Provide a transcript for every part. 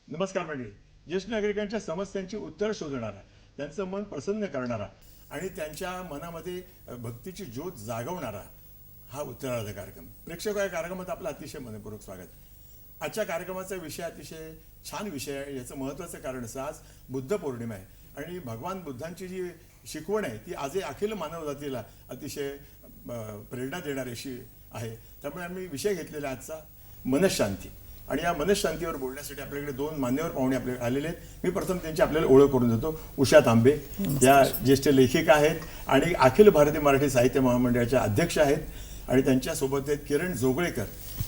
नमस्कार मंडळी. ज्येष्ठ नागरिकांच्या समस्यांची उत्तर शोधणारा, त्यांचं मन प्रसन्न करणारा आणि त्यांच्या मनामध्ये भक्तीची ज्योत जागवणारा हा उत्तरार्ध कार्यक्रम. प्रेक्षक या कार्यक्रमात आपलं अतिशय मनपूर्वक स्वागत. आजच्या कार्यक्रमाचा विषय अतिशय छान विषय आहे. याचं महत्त्वाचं कारण असं, आज बुद्ध पौर्णिमा आहे आणि भगवान बुद्धांची जी शिकवण आहे ती आजही अखिल मानवजातीला अतिशय प्रेरणा देणारी अशी आहे. त्यामुळे आम्ही विषय घेतलेला आजचा मनशांती. आणि या मनशांतीवर बोलण्यासाठी आपल्याकडे दोन मान्यवर पाहुणे आपले आलेले आहेत. मी प्रथम त्यांची आपल्याला ओळख करून देतो. उषा तांबे या ज्येष्ठ लेखिका आहेत आणि अखिल भारतीय मराठी साहित्य महामंडळाच्या अध्यक्ष आहेत आणि त्यांच्यासोबत आहेत किरण जोगळेकर.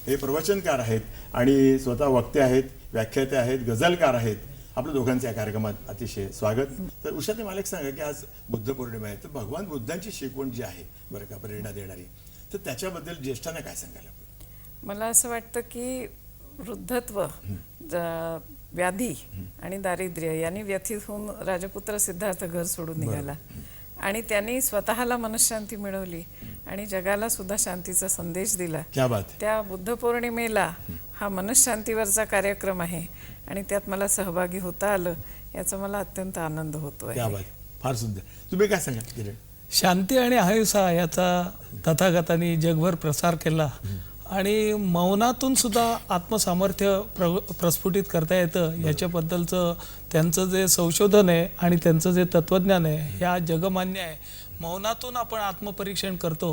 हे प्रवचनकार आहेत आणि स्वतः वक्ते आहेत, व्याख्याते आहेत, गझलकार आहेत. आपल्या दोघांचं या कार्यक्रमात अतिशय स्वागत. तर उषा, ते मला एक सांगा की आज बुद्ध पौर्णिमा आहे, तर भगवान बुद्धांची शिकवण जी आहे बरं का, प्रेरणा देणारी, तर त्याच्याबद्दल ज्येष्ठांना काय सांगायला? मला असं वाटतं की वृद्धत्व, व्याधी आणि दारिद्र्य यांनी व्यथित होऊन राजपुत्र सिद्धार्थ घर सोडून निघाला आणि त्यांनी स्वतःला मनशांती मिळवली आणि जगाला सुद्धा शांतीचा संदेश दिला. त्या बुद्ध पौर्णिमेला हा मनशांतीवरचा कार्यक्रम आहे आणि त्यात मला सहभागी होता आलं, याचा मला अत्यंत आनंद होतोय. फार सुंदर. तुम्ही काय सांगा किरण? शांती आणि अहिंसा याचा तथागतांनी जगभर प्रसार केला आणि मौनातून सुद्धा आत्मसामर्थ्य प्रस्फुटित करता येतं, याच्याबद्दलचं त्यांचं जे संशोधन आहे आणि त्यांचं जे तत्त्वज्ञान आहे ह्या जगमान्य आहे. मौनातून आपण आत्मपरीक्षण करतो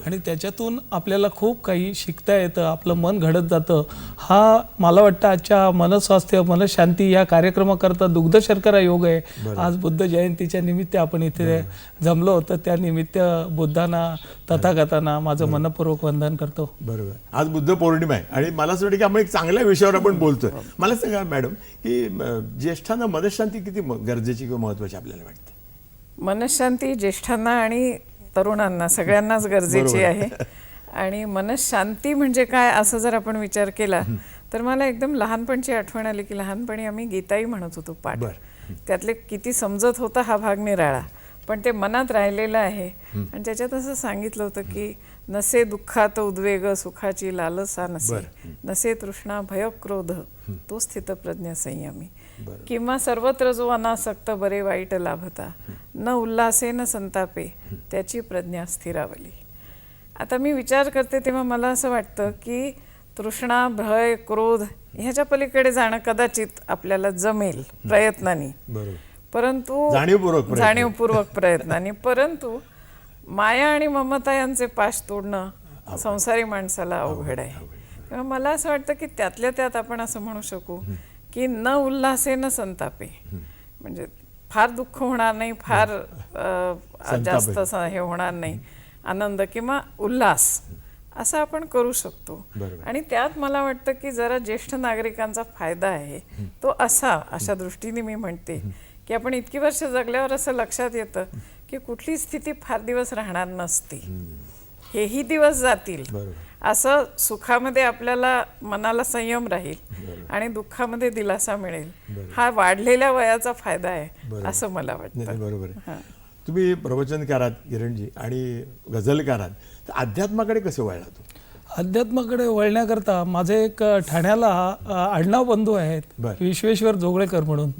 आणि त्याच्यातून आपल्याला खूप काही शिकता येतं, आपलं मन घडत जातं. हा मला वाटतं आजच्या मनस्वास्थ्य मनशांती या कार्यक्रमाकरता दुग्ध शर्करा योग आहे. आज बुद्ध जयंतीच्या निमित्त आपण इथे जमलो, तर त्या निमित्त बुद्धांना तथागतांना माझं मनपूर्वक वंदन करतो. बरोबर. आज बुद्ध पौर्णिमा आहे आणि मला असं वाटतं की आपण एक चांगल्या विषयावर आपण बोलतोय. मला सांगा मॅडम की ज्येष्ठांना मनशांती किती गरजेची किंवा महत्त्वाची आपल्याला वाटते? मनशांती ज्येष्ठांना आणि तरुणांना सगळ्यांनाच गरजेची आहे. आणि मनशांती म्हणजे काय असं जर आपण विचार केला तर मला एकदम लहानपणची आठवण आली की लहानपणी आम्ही गीताई म्हणत होतो पाठ. त्यातले किती समजत होता हा भाग निराळा, पण ते मनात राहिलेलं आहे. आणि त्याच्यात असं सांगितलं होतं की नसे दुःखात उद्वेग सुखाची लालसा नसे, नसे तृष्णा भय क्रोध तो स्थितप्रज्ञ संयमी, किंवा सर्वत्र जो अनासक्त बरे वाईट लाभता, न उल्हासे न संतापे त्याची प्रज्ञा स्थिरावली. आता मी विचार करते तेव्हा मला असं वाटतं की तृष्णा भय क्रोध ह्याच्या पलीकडे जाणं कदाचित आपल्याला जमेल प्रयत्नांनी, परंतु जाणीवपूर्वक प्रयत्नांनी, परंतु माया आणि ममता यांचे पाश तोडणं संसारी माणसाला अवघड आहे. तेव्हा मला असं वाटतं की त्यातल्या त्यात आपण असं म्हणू शकू की न उल्हासे न संतापे, म्हणजे फार दुःख होणार नाही, फार जास्त हे होणार नाही, आनंद किंवा उल्हास असं आपण करू शकतो. आणि त्यात मला वाटतं की जरा ज्येष्ठ नागरिकांचा फायदा आहे तो अशा दृष्टीने मी म्हणते की आपण इतकी वर्ष जगल्यावर असं लक्षात येतं की कुठली स्थिती फार दिवस राहणार नसते, हेही दिवस जातील. असं सुखामध्ये आपल्याला मनाला संयम राहील आणि दुःखामध्ये दिलासा मिळेल, हा वाढलेल्या वयाचा फायदा आहे असं मला वाटतं. बरोबर. तुम्ही प्रवचनकारात किरणजी आणि गझलकारात, तर अध्यात्माकडे कसं वळला तू? अध्यात्माकडे वळण्याकरता माझे एक ठाण्याला आडनाव बंधू आहेत विश्वेश्वर जोगळेकर म्हणून,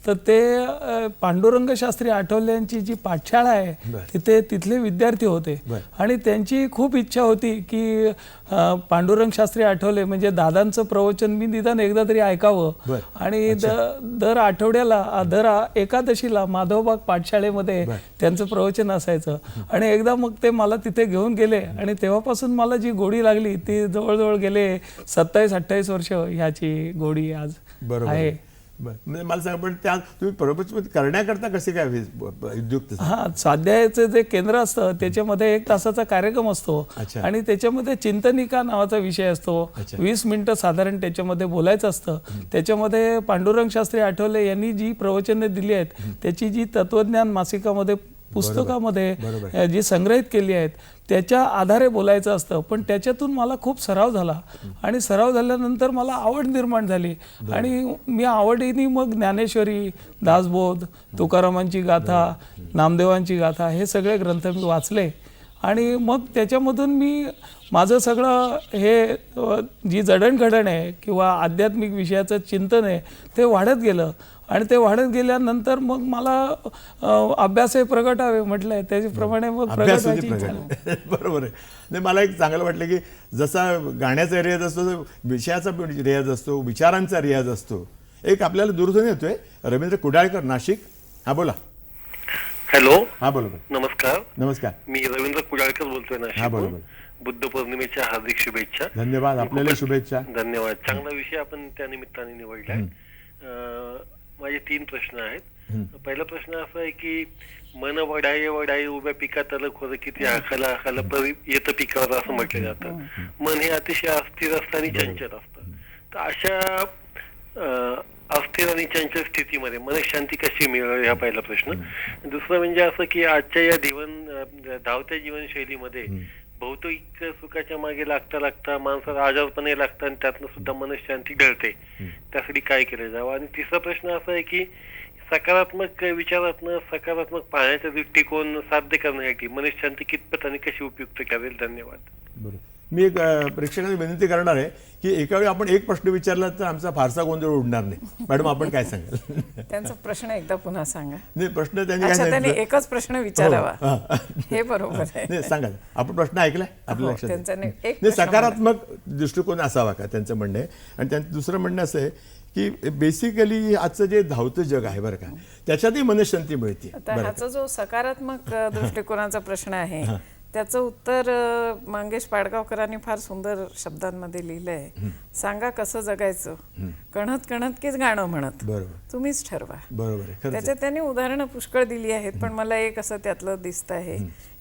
तर ते पांडुरंग शास्त्री आठवले यांची जी पाठशाळा आहे तिथले विद्यार्थी होते आणि त्यांची खूप इच्छा होती की पांडुरंग शास्त्री आठवले म्हणजे दादांचं प्रवचन मी निदान एकदा तरी ऐकावं. आणि दर आठवड्याला दर एकादशीला माधवबाग पाठशाळेमध्ये त्यांचं प्रवचन असायचं. आणि एकदा मग ते मला तिथे घेऊन गेले आणि तेव्हापासून मला जी गोडी लागली ती जवळजवळ गेले 27-28 वर्ष ह्याची गोडी आज आहे. म्हणजे मला सांगा, पण त्या तुम्ही प्रवचन करण्याकरता कसे काय उद्युक्त? स्वाध्यायाचं जे केंद्र असतं त्याच्यामध्ये 1 तासाचा कार्यक्रम असतो आणि त्याच्यामध्ये चिंतनिका नावाचा विषय असतो. 20 मिनिटं साधारण त्याच्यामध्ये बोलायचं असतं. त्याच्यामध्ये पांडुरंग शास्त्री आठवले यांनी जी प्रवचने दिली आहेत त्याची जी तत्वज्ञान मासिकामध्ये पुस्तकामध्ये जी संग्रहित केली आहेत त्याच्या आधारे बोलायचं असतं. पण त्याच्यातून मला खूप सराव झाला आणि सराव झाल्यानंतर मला आवड निर्माण झाली आणि मी आवडीने मग ज्ञानेश्वरी, दासबोध, तुकारामांची गाथा, नामदेवांची गाथा हे सगळे ग्रंथ मी वाचले आणि मग त्याच्यामधून मी माझं सगळं हे जी जडणघडण आहे किंवा आध्यात्मिक विषयाचं चिंतन आहे ते वाढत गेलं आणि ते वाढत गेल्यानंतर मग मला अभ्यास हे प्रगटावे म्हटलंय त्याच्याप्रमाणे मग प्रगटायची इच्छा झाली. बरोबर आहे. नाही, मला एक चांगलं वाटलं की जसा गाण्याचा रियाज असतो तसा विषयाचा रियाज असतो, विचारांचा रियाज असतो. एक आपल्याला दूरध्वनी येतोय, रवींद्र कुडाळकर, नाशिक. हा बोला. हॅलो. हा बोला बोला. नमस्कार. नमस्कार. मी रवींद्र कुडाळकर बोलतोय हा नाशिक. बोला बोला. बुद्ध पौर्णिमेच्या हार्दिक शुभेच्छा. धन्यवाद. आपल्याला शुभेच्छा. धन्यवाद. चांगला विषय आपण त्या निमित्ताने निवडलाय. माझे 3 प्रश्न आहेत. पहिला प्रश्न असा आहे की मन वडाये वडाये उभ्या पिकात आलं खोरं किती हाकाला हाकाला परी येतं पिकावर असं म्हटलं जातं. मन हे अतिशय अस्थिर असतं आणि चंचल असतं. तर अशा अस्थिर आणि चंचल स्थितीमध्ये मनशांती कशी मिळेल हा पहिला प्रश्न. दुसरं म्हणजे असं की आजच्या या धावत्या जीवनशैलीमध्ये बहुतेक सुखाच्या मागे लागता लागता माणसाला आजारपणे लागतं आणि त्यातनं सुद्धा मनशांती ढळते. त्यासाठी काय केलं जावं. आणि तिसरा प्रश्न असा आहे की सकारात्मक विचारातनं सकारात्मक पाहण्याचा दृष्टिकोन साध्य करण्यासाठी मनशांती कितपत आणि कशी उपयुक्त ठरेल. धन्यवाद. बरोबर. मी एक प्रेक्षकांना विनंती करणार आहे की एका वेळी आपण एक प्रश्न विचारला तर आमचा फारसा गोंधळ उडणार नाही. मॅडम, आपण काय सांगाल? त्यांचा प्रश्न एकदा पुन्हा सांगा. नाही, प्रश्न त्यांनी काय अच्छा, त्यांनी सांगितलं? एकच प्रश्न विचारावा. हो. हे बरोबर आहे. नाही, सांगा. आपण प्रश्न ऐकलाय आपल्या हो, लक्षात त्यांचा आहे? नाही, एक नाही, प्रश्न सकारात्मक दृष्टिकोन असावा का त्यांचं म्हणणं आहे. आणि त्यांचं दुसरं म्हणणं असं आहे की बेसिकली आजचं जे धावतं जग आहे बरं का, त्याच्यातही मनशांती मिळते. आता ह्याचा जो सकारात्मक दृष्टिकोनाचा प्रश्न आहे त्याचं उत्तर मंगेश पाडगावकरांनी फार सुंदर शब्दांमध्ये लिहिलं आहे. सांगा कसं जगायचं, कणत कणत कीच गाणं म्हणत, बरोबर, तुम्हीच ठरवा. बरोबर आहे. खरंच त्याच्यात त्यांनी उदाहरणं पुष्कळ दिली आहेत, पण मला एक असं त्यातलं दिसतं आहे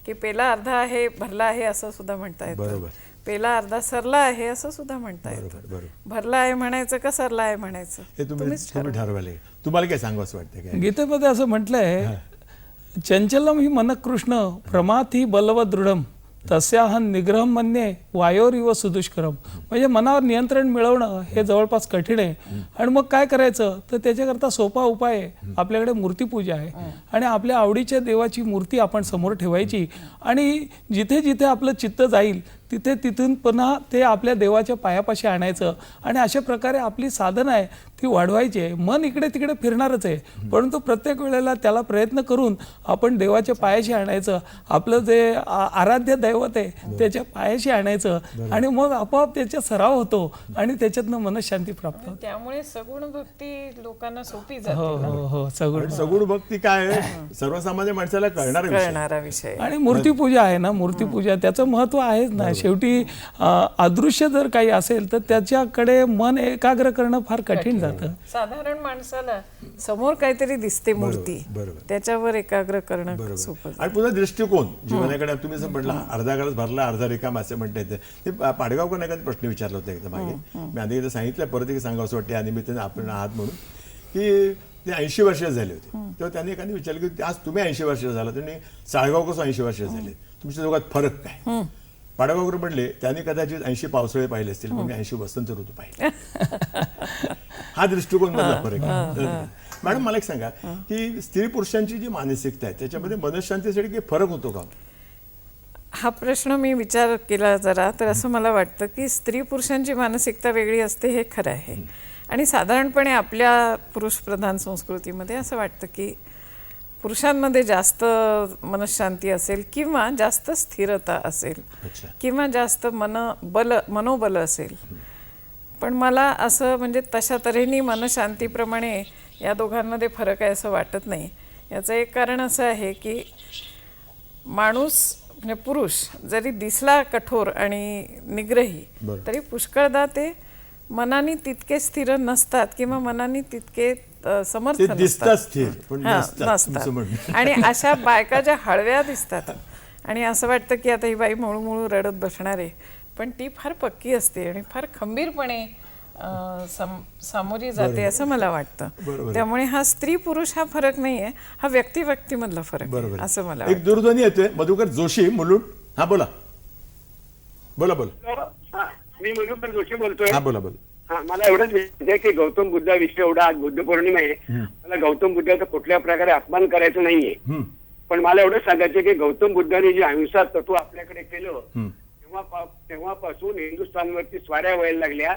की पेला अर्धा आहे भरला आहे असं सुद्धा म्हणता येतं. बरोबर. पेला अर्धा सरला आहे असं सुद्धा म्हणता येतं. बरोबर, बरोबर. भरला आहे म्हणायचं का सरला आहे म्हणायचं, हे तुम्ही ठरवायला. तुम्हाला काय सांगू असं वाटतं काय? गीतेमध्ये असं म्हटलंय, चंचलम ही मनकृष्ण प्रमाथी बलवत दृढम तस्याहन निग्रहम मन्ये वायोरिव सुदुष्करम. म्हणजे मनावर नियंत्रण मिळवणं हे जवळपास कठीण आहे. आणि मग काय करायचं तर त्याच्याकरता सोपा उपाय आहे. आपल्याकडे मूर्तीपूजा आहे आणि आपल्या आवडीच्या देवाची मूर्ती आपण समोर ठेवायची आणि जिथे जिथे आपलं चित्त जाईल तिथून पुन्हा ते आपल्या देवाच्या पायापाशी आणायचं. आणि अशा प्रकारे आपली साधना आहे ती वाढवायची आहे. मन इकडे तिकडे फिरणारच आहे, परंतु प्रत्येक वेळेला त्याला प्रयत्न करून आपण देवाच्या पायाशी आणायचं. आपलं जे आराध्य दैवत आहे त्याच्या पायाशी आणायचं आणि मग आपोआप त्याचा सराव होतो आणि त्याच्यातनं मनशांती प्राप्त होते. त्यामुळे सगुण भक्ती लोकांना सोपी हो जाते. हो हो सगळं सगुण भक्ती काय आहे सर्वसामान्य माणसाला कळणारा विषय. आणि मूर्तीपूजा आहे ना, मूर्तीपूजा त्याचं महत्व आहेच ना. शेवटी अदृश्य जर काही असेल तर त्याच्याकडे मन एकाग्र करणं फार कठीण जातं. साधारण माणसाला समोर काहीतरी दिसते मूर्ती, त्याच्यावर एकाग्र करणं सोपं. आणि पुन्हा दृष्टिकोन जीवनाकडे तुम्ही असं म्हटलं अर्धा गरज भरला अर्धा रिकाम असं म्हणता येतं. ते पाडगावकर एखादा प्रश्न विचारला होता एकदा मागे, मी आधी एकदा सांगितलं, परत एक सांगावं असं वाटतं या निमित्ताने आपण आहात म्हणून, की ते 80 वर्ष झाले होते. तेव्हा त्यांनी एखादी विचारलं की आज तुम्ही 80 वर्ष झाला, त्यांनी साळगाव कसं 80 वर्ष झाले, तुमच्या दोघात फरक काय? पाडगावकर म्हटले त्यांनी कदाचित 80 पावसाळे पाहिले असतील, पण मी 80 वसंत ऋतू पाहिले. हा दृष्टिकोन मधला फरक आहे. मॅडम, मला एक सांगा की स्त्री पुरुषांची जी मानसिकता आहे त्याच्यामध्ये मनशांतीसाठी काही फरक होतो का? हा प्रश्न मी विचार केला जरा, तर असं मला वाटतं की स्त्री पुरुषांची मानसिकता वेगळी असते हे खरं आहे. आणि साधारणपणे आपल्या पुरुषप्रधान संस्कृतीमध्ये असं वाटतं की पुरुषांमध्ये जास्त मनशांती असेल किंवा जास्त स्थिरता असेल किंवा जास्त मनोबल असेल. पण मला असं म्हणजे तशा तऱ्हेने मनशांतीप्रमाणे या दोघांमध्ये फरक आहे असं वाटत नाही. याचं एक कारण असं आहे की माणूस म्हणजे पुरुष जरी दिसला कठोर आणि निग्रही तरी पुष्कळदा ते मनाने तितके स्थिर नसतात किंवा मनाने तितके समर्थ नसतात. आणि अशा बायका ज्या हळव्या दिसतात आणि असं वाटतं की आता ही बाई मळू मळू रडत बसणार आहे, पण ती फार पक्की असते आणि फार खंबीरपणे सामोरी जाते असं मला वाटतं. त्यामुळे हा स्त्री पुरुष हा फरक नाहीये, हा व्यक्तिमधला फरक आहे असं मला वाटतं. एक दूरध्वनी येतोय, मधुकर जोशी मुलुंड. हा बोला बोला बोला. मी मधुकर जोशी बोलतोय. हा बोला बोला. हा, मला एवढंच विचारायचं आहे की गौतम बुद्धाविषयी एवढा आज बुद्ध पौर्णिमा आहे, मला गौतम बुद्धाचा कुठल्या प्रकारे अपमान करायचा नाहीये. पण मला एवढं सांगायचं की गौतम बुद्धाने जे अहिंसा तत्व आपल्याकडे केलं तेव्हापासून हिंदुस्थानवरती स्वाऱ्या व्हायला लागल्या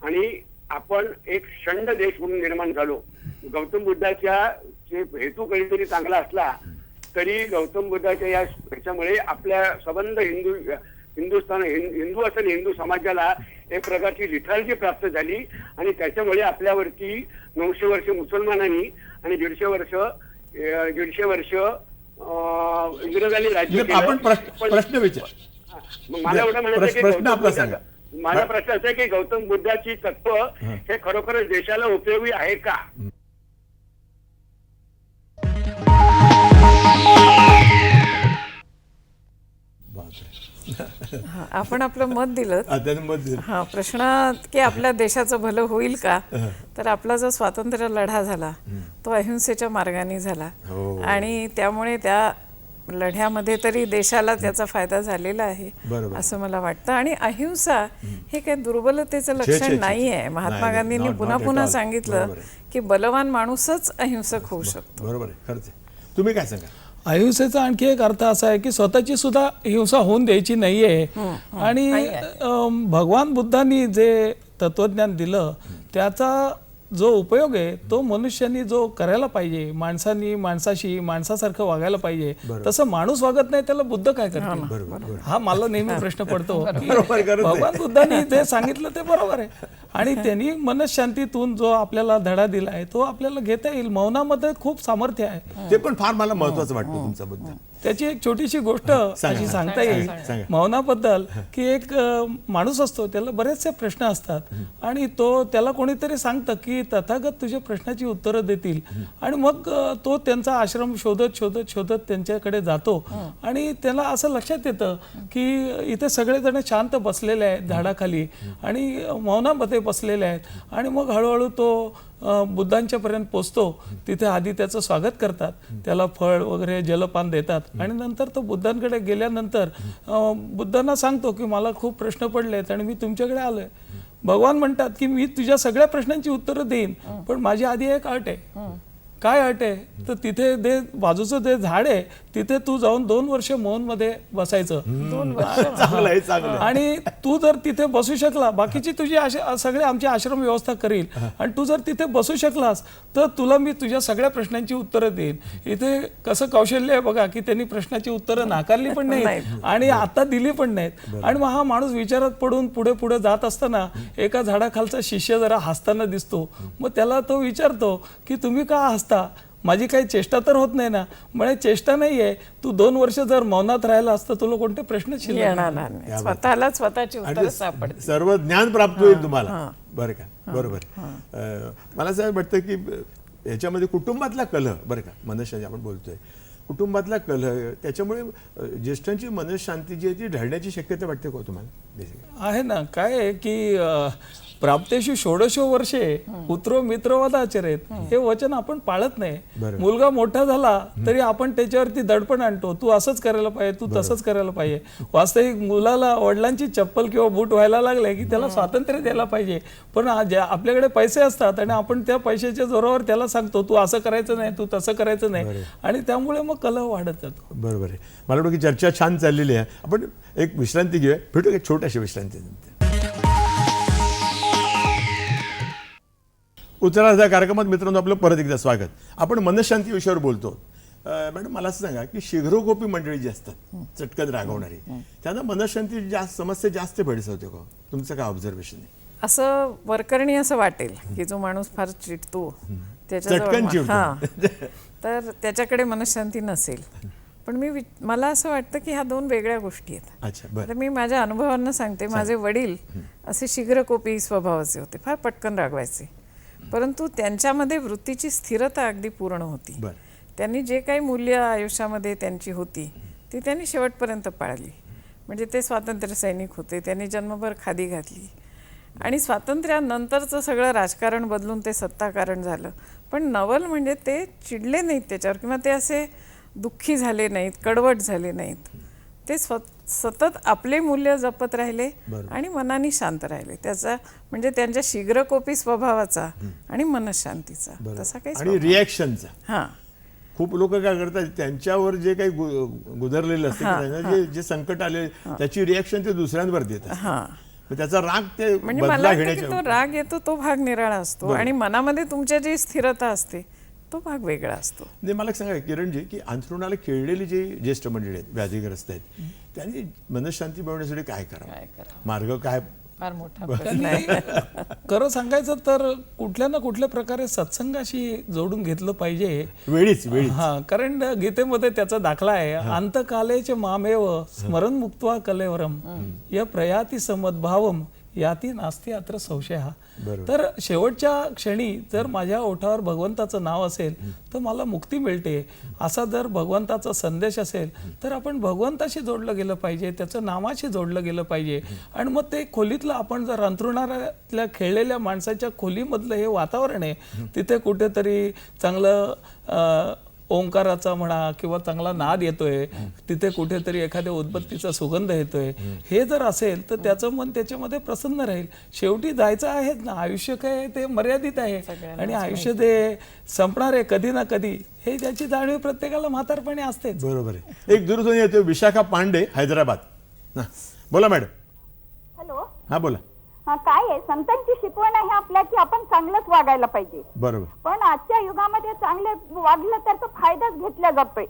आणि आपण एक शंड देश म्हणून निर्माण झालो. गौतम बुद्धाच्या जे हेतू काहीतरी चांगला असला तरी गौतम बुद्धाच्या या ह्याच्यामुळे आपल्या संबंध हिंदुस्थान हिंदू असेल हिंदू समाजाला एक प्रकारची लिथार्जी प्राप्त झाली आणि त्याच्यामुळे आपल्यावरती 900 वर्ष मुसलमानांनी आणि 150 वर्ष इंग्रजांनी राज्य केलं. आपण प्रश्न विचार. मग मला एवढं म्हणायचं की प्रश्न आपला सांगा. माझा प्रश्न असा आहे की गौतम बुद्धाची तत्व हे खरोखरच देशाला उपयोगी आहे का? हा, आपण आपलं मत दिलं. त्यानं मत दिलं. हा, प्रश्न की आपल्या देशाचं भलं होईल का, तर आपला जो स्वातंत्र्य लढा झाला तो अहिंसेच्या मार्गाने झाला आणि त्यामुळे त्या लढ्यामध्ये तरी देशाला त्याचा फायदा झालेला आहे असं मला वाटतं. आणि अहिंसा हे काही दुर्बलतेचं लक्षण नाही आहे. महात्मा गांधींनी पुन्हा पुन्हा सांगितलं की बलवान माणूसच अहिंसक होऊ शकतो. बरोबर आहे, खरंच आहे. तुम्ही काय सांगा? अहिंसेचा आणखी एक अर्थ असा आहे की स्वतःची सुद्धा हिंसा होऊन द्यायची नाहीये. आणि भगवान बुद्धांनी जे तत्वज्ञान दिलं त्याचा जो उपयोग आहे तो मनुष्यांनी जो करायला पाहिजे, माणसांनी माणसाशी माणसासारखं वागायला पाहिजे. तसं माणूस वागत नाही त्याला बुद्ध काय करतील, हा मला नेहमी प्रश्न पडतो. भगवान बुद्धांनी जे सांगितलं ते बरोबर आहे आणि त्यांनी मनशांतीतून जो आपल्याला धडा दिला आहे तो आपल्याला घेता येईल. मौनामध्ये खूप सामर्थ्य आहे. ते पण फार मला महत्वाचं वाटतं तुमचा मुद्दा. त्याची एक छोटीशी गोष्ट अशी सांगता येईल मौनाबद्दल की एक माणूस असतो त्याला बरेचसे प्रश्न असतात आणि त्याला कोणीतरी सांगतं की तथागत तुझ्या प्रश्नाची उत्तरं देतील आणि मग तो त्यांचा आश्रम शोधत शोधत शोधत त्यांच्याकडे जातो आणि त्याला असं लक्षात येतं की इथे सगळेजण शांत बसलेले आहेत झाडाखाली आणि मौनामध्ये बसलेले आहेत आणि मग हळूहळू तो बुद्धांच्या पर्यंत पोचतो. तिथे आधी त्याचं स्वागत करतात, त्याला फळ वगैरे जलपान देतात आणि नंतर तो बुद्धांकडे गेल्यानंतर बुद्धांना सांगतो की मला खूप प्रश्न पडलेत आणि मी तुमच्याकडे आलोय. भगवान म्हणतात की मी तुझ्या सगळ्या प्रश्नांची उत्तरं देईन पण माझी आधी एक अट आहे. काय अट आहे तर तिथे बाजूचं जे झाड आहे तिथे तू जाऊन 2 वर्ष मौन मध्ये बसायचं. 2 वर्ष आणि तू जर तिथे बसू शकला, बाकीची तुझी सगळे आमची आश्रम व्यवस्था करील आणि तू जर तिथे बसू शकलास तर तुला मी तुझ्या सगळ्या प्रश्नांची उत्तरं देईन. इथे कसं कौशल्य आहे बघा की त्यांनी प्रश्नाची उत्तरं नाकारली पण नाहीत आणि आता दिली पण नाहीत. आणि मग हा माणूस विचारात पडून पुढे पुढे जात असताना एका झाडाखालचा शिष्य जरा हसताना दिसतो. मग त्याला तो विचारतो की तुम्ही का हसता, माझी काही चेष्टा तर होत नाही ना. म्हणजे चेष्टा नाहीये, तू 2 वर्ष जर मौनात राहिला असतं तुला कोणते प्रश्न येणार नाही, स्वतःला स्वतःची उत्तरं सापडतील, सर्व ज्ञान प्राप्त होईल तुम्हाला. बरं का, बरोबर. मला असं वाटतं की याच्यामध्ये कुटुंबातला कलह, बरं का, मनशांती आपण बोलतोय, कुटुंबातला कलह त्याच्यामुळे ज्येष्ठांची मनशांती जी आहे ती ढळण्याची शक्यता वाटते का तुम्हाला? आहे ना. काय आहे की प्राप्तेषु षोडशो वर्षे पुत्रो मित्रवदाचरेत हे वचन आपण पाळत नाही. मुलगा मोठा झाला तरी आपण त्याच्यावरती दडपण आणतो, तू असंच करायला पाहिजे, तू तसंच करायला पाहिजे. वास्तविक मुलाला वडिलांची चप्पल किंवा बूट व्हायला लागले की त्याला स्वातंत्र्य द्यायला पाहिजे. पण आपल्याकडे पैसे असतात आणि आपण त्या पैशाच्या जोरावर त्याला सांगतो तू असं करायचं नाही, तू तसं करायचं नाही आणि त्यामुळे मग कलह वाढत जातो. बरोबर आहे. मला वाटतं की चर्चा छान चाललेली आहे. आपण एक विश्रांती घेऊया, भेटू एक छोट्याशी विश्रांती. उत्तरार्ध कार्यक्रमात मित्रांनो आपलं परत एकदा स्वागत. आपण मनशांती विषयावर बोलतो. मॅडम मला असं सांगा की शीघ्रकोपी मंडळी जी असतात, चटकन रागवणारी, त्यांना मनशांती समस्या जास्त भेडसावते का? तुमचं काय ऑब्झर्वेशन आहे? असं वरकरणी असं वाटेल की जो माणूस फार चिडतो चटकन तर त्याच्याकडे मनशांती नसेल. पण मला असं वाटतं की ह्या 2 वेगळ्या गोष्टी आहेत. आता मी माझ्या अनुभवांना सांगते. माझे वडील असे शीघ्रकोपी स्वभावाचे होते, फार पटकन रागवायचे, परंतु त्यांच्यामध्ये वृत्तीची स्थिरता अगदी पूर्ण होती. त्यांनी जे काही मूल्य आयुष्यामध्ये त्यांची होती ती त्यांनी शेवटपर्यंत पाळली. म्हणजे ते स्वातंत्र्य सैनिक होते, त्यांनी जन्मभर खादी घातली आणि स्वातंत्र्यानंतरचं सगळं राजकारण बदलून ते सत्ताकारण झालं. पण नवल म्हणजे ते चिडले नाहीत त्याच्यावर किंवा ते असे दुःखी झाले नाहीत, कडवट झाले नाहीत. ते सतत आपले मूल्य जपत राहिले आणि मनाने शांत राहिले. त्याचा म्हणजे त्यांच्या शीघ्रकोपी स्वभावाचा आणि मनशांतीचा तसा काही आणि रिॲक्शनचा खूप लोक काय करतात, त्यांच्यावर जे काही गुदरलेलं असते, त्यांना जे संकट आले त्याची रिॲक्शन ते दुसऱ्यांवर देतात. हां, मग त्याचा राग ते म्हणजे मला बदला वाटतं की घेण्याच्या तो राग येतो तो भाग निराळा असतो आणि मनामध्ये तुमच्या जी स्थिरता असते तो भाग वेगळा असतो. म्हणजे मला एक सांगा किरणजी, की अंथरुणाला खेळलेली जे ज्येष्ठ मंडळी आहेत, व्याधीग्रस्त आहेत, त्यांनी मनशांती मिळवण्यासाठी काय करावं? मार्ग काय? फार मोठा प्रश्न आहे. खरं सांगायचं तर कुठल्या ना कुठल्या प्रकारे सत्संगाशी जोडून घेतलं पाहिजे. वेळीच हा, कारण गीतेमध्ये त्याचा दाखला आहे, अंतकालेचे मामेव स्मरण मुक्त्वा कलेवरम या प्रयाती समद्भावम याती नास्ती अत्र संशय. तर शेवटच्या क्षणी जर माझ्या ओठावर भगवंताचं नाव असेल तर मला मुक्ती मिळते, असा जर भगवंताचा संदेश असेल तर आपण भगवंताशी जोडलं गेलं पाहिजे, त्याचं नामाशी जोडलं गेलं पाहिजे. आणि मग ते खोलीतलं, आपण जर अंथरुणातल्या खेळलेल्या माणसाच्या खोलीमधलं हे वातावरण आहे, तिथे कुठेतरी चांगलं ओंकाराचा म्हणा किंवा चांगला नाद येतोय, तिथे कुठेतरी एखाद्या उदबत्तीचा सुगंध येतोय, हे जर असेल तर त्याचं मन त्याच्यामध्ये प्रसन्न राहील. शेवटी जायचं आहेच ना, आयुष्य काय ते मर्यादित आहे आणि आयुष्य ते संपणार आहे कधी ना कधी, हे ज्याची जाणीव प्रत्येकाला म्हातारपणी असते. बरोबर आहे. एक दूरध्वनी येतो, विशाखा पांडे, हैदराबाद. हा, बोला मॅडम. हॅलो. हा बोला. काय आहे, संतांची शिकवण आहे आपल्या की आपण चांगलंच वागायला पाहिजे. बरोबर. पण आजच्या युगामध्ये चांगले वागलं तर तो फायदाच घेतला जातोय.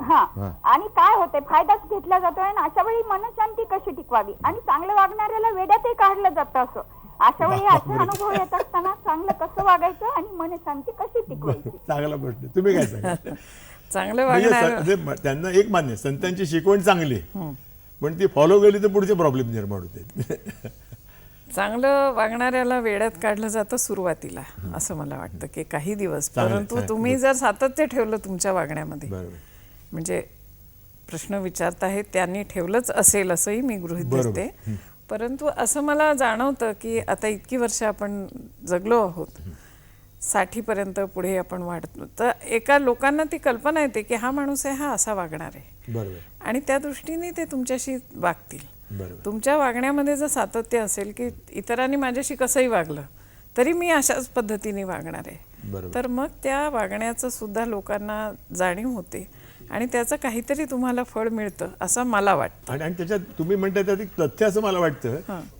हा, आणि काय होते, फायदाच घेतला जातोय आणि अशा वेळी मनशांती कशी टिकवावी, आणि चांगलं वागणाऱ्याला वेड्यातही काढलं जातं. असं अशा वेळी असे अनुभव येत असताना चांगलं कसं वागायचं आणि मनशांती कशी टिकवायची? चांगला प्रश्न. तुम्ही काय सांगा? चांगलं म्हणजे वागणार त्यांना एक मान्य, संतांची शिकवण चांगली, पण ती फॉलो केली तर पुढचे प्रॉब्लेम निर्माण होते. चांगलं वागणाऱ्याला वेड्यात काढलं जातं सुरुवातीला, असं मला वाटतं की काही दिवस. परंतु तुम्ही जर सातत्य ठेवलं तुमच्या वागण्यामध्ये, म्हणजे प्रश्न विचारता त्यांनी ठेवलंच असेल असंही मी गृहीत धरते. परंतु असं मला जाणवतं की आता इतकी वर्ष आपण जगलो आहोत, 60पर्यंत पुढे आपण वाढतो, तर एका लोकांना ती कल्पना येते की हा माणूस आहे, हा असा वागणार आहे, आणि त्या दृष्टीने ते तुमच्याशी वागतील. तुमच्या वागण्यामध्ये जर सातत्य असेल की इतरांनी माझ्याशी कसंही वागलं तरी मी अशाच पद्धतीने वागणार आहे, तर मग त्या वागण्याचं सुद्धा लोकांना जाणीव होते आणि त्याचं काहीतरी तुम्हाला फळ मिळतं असं मला वाटतं. आणि त्याच्यात तुम्ही म्हणताय त्यात एक तथ्य असं मला वाटतं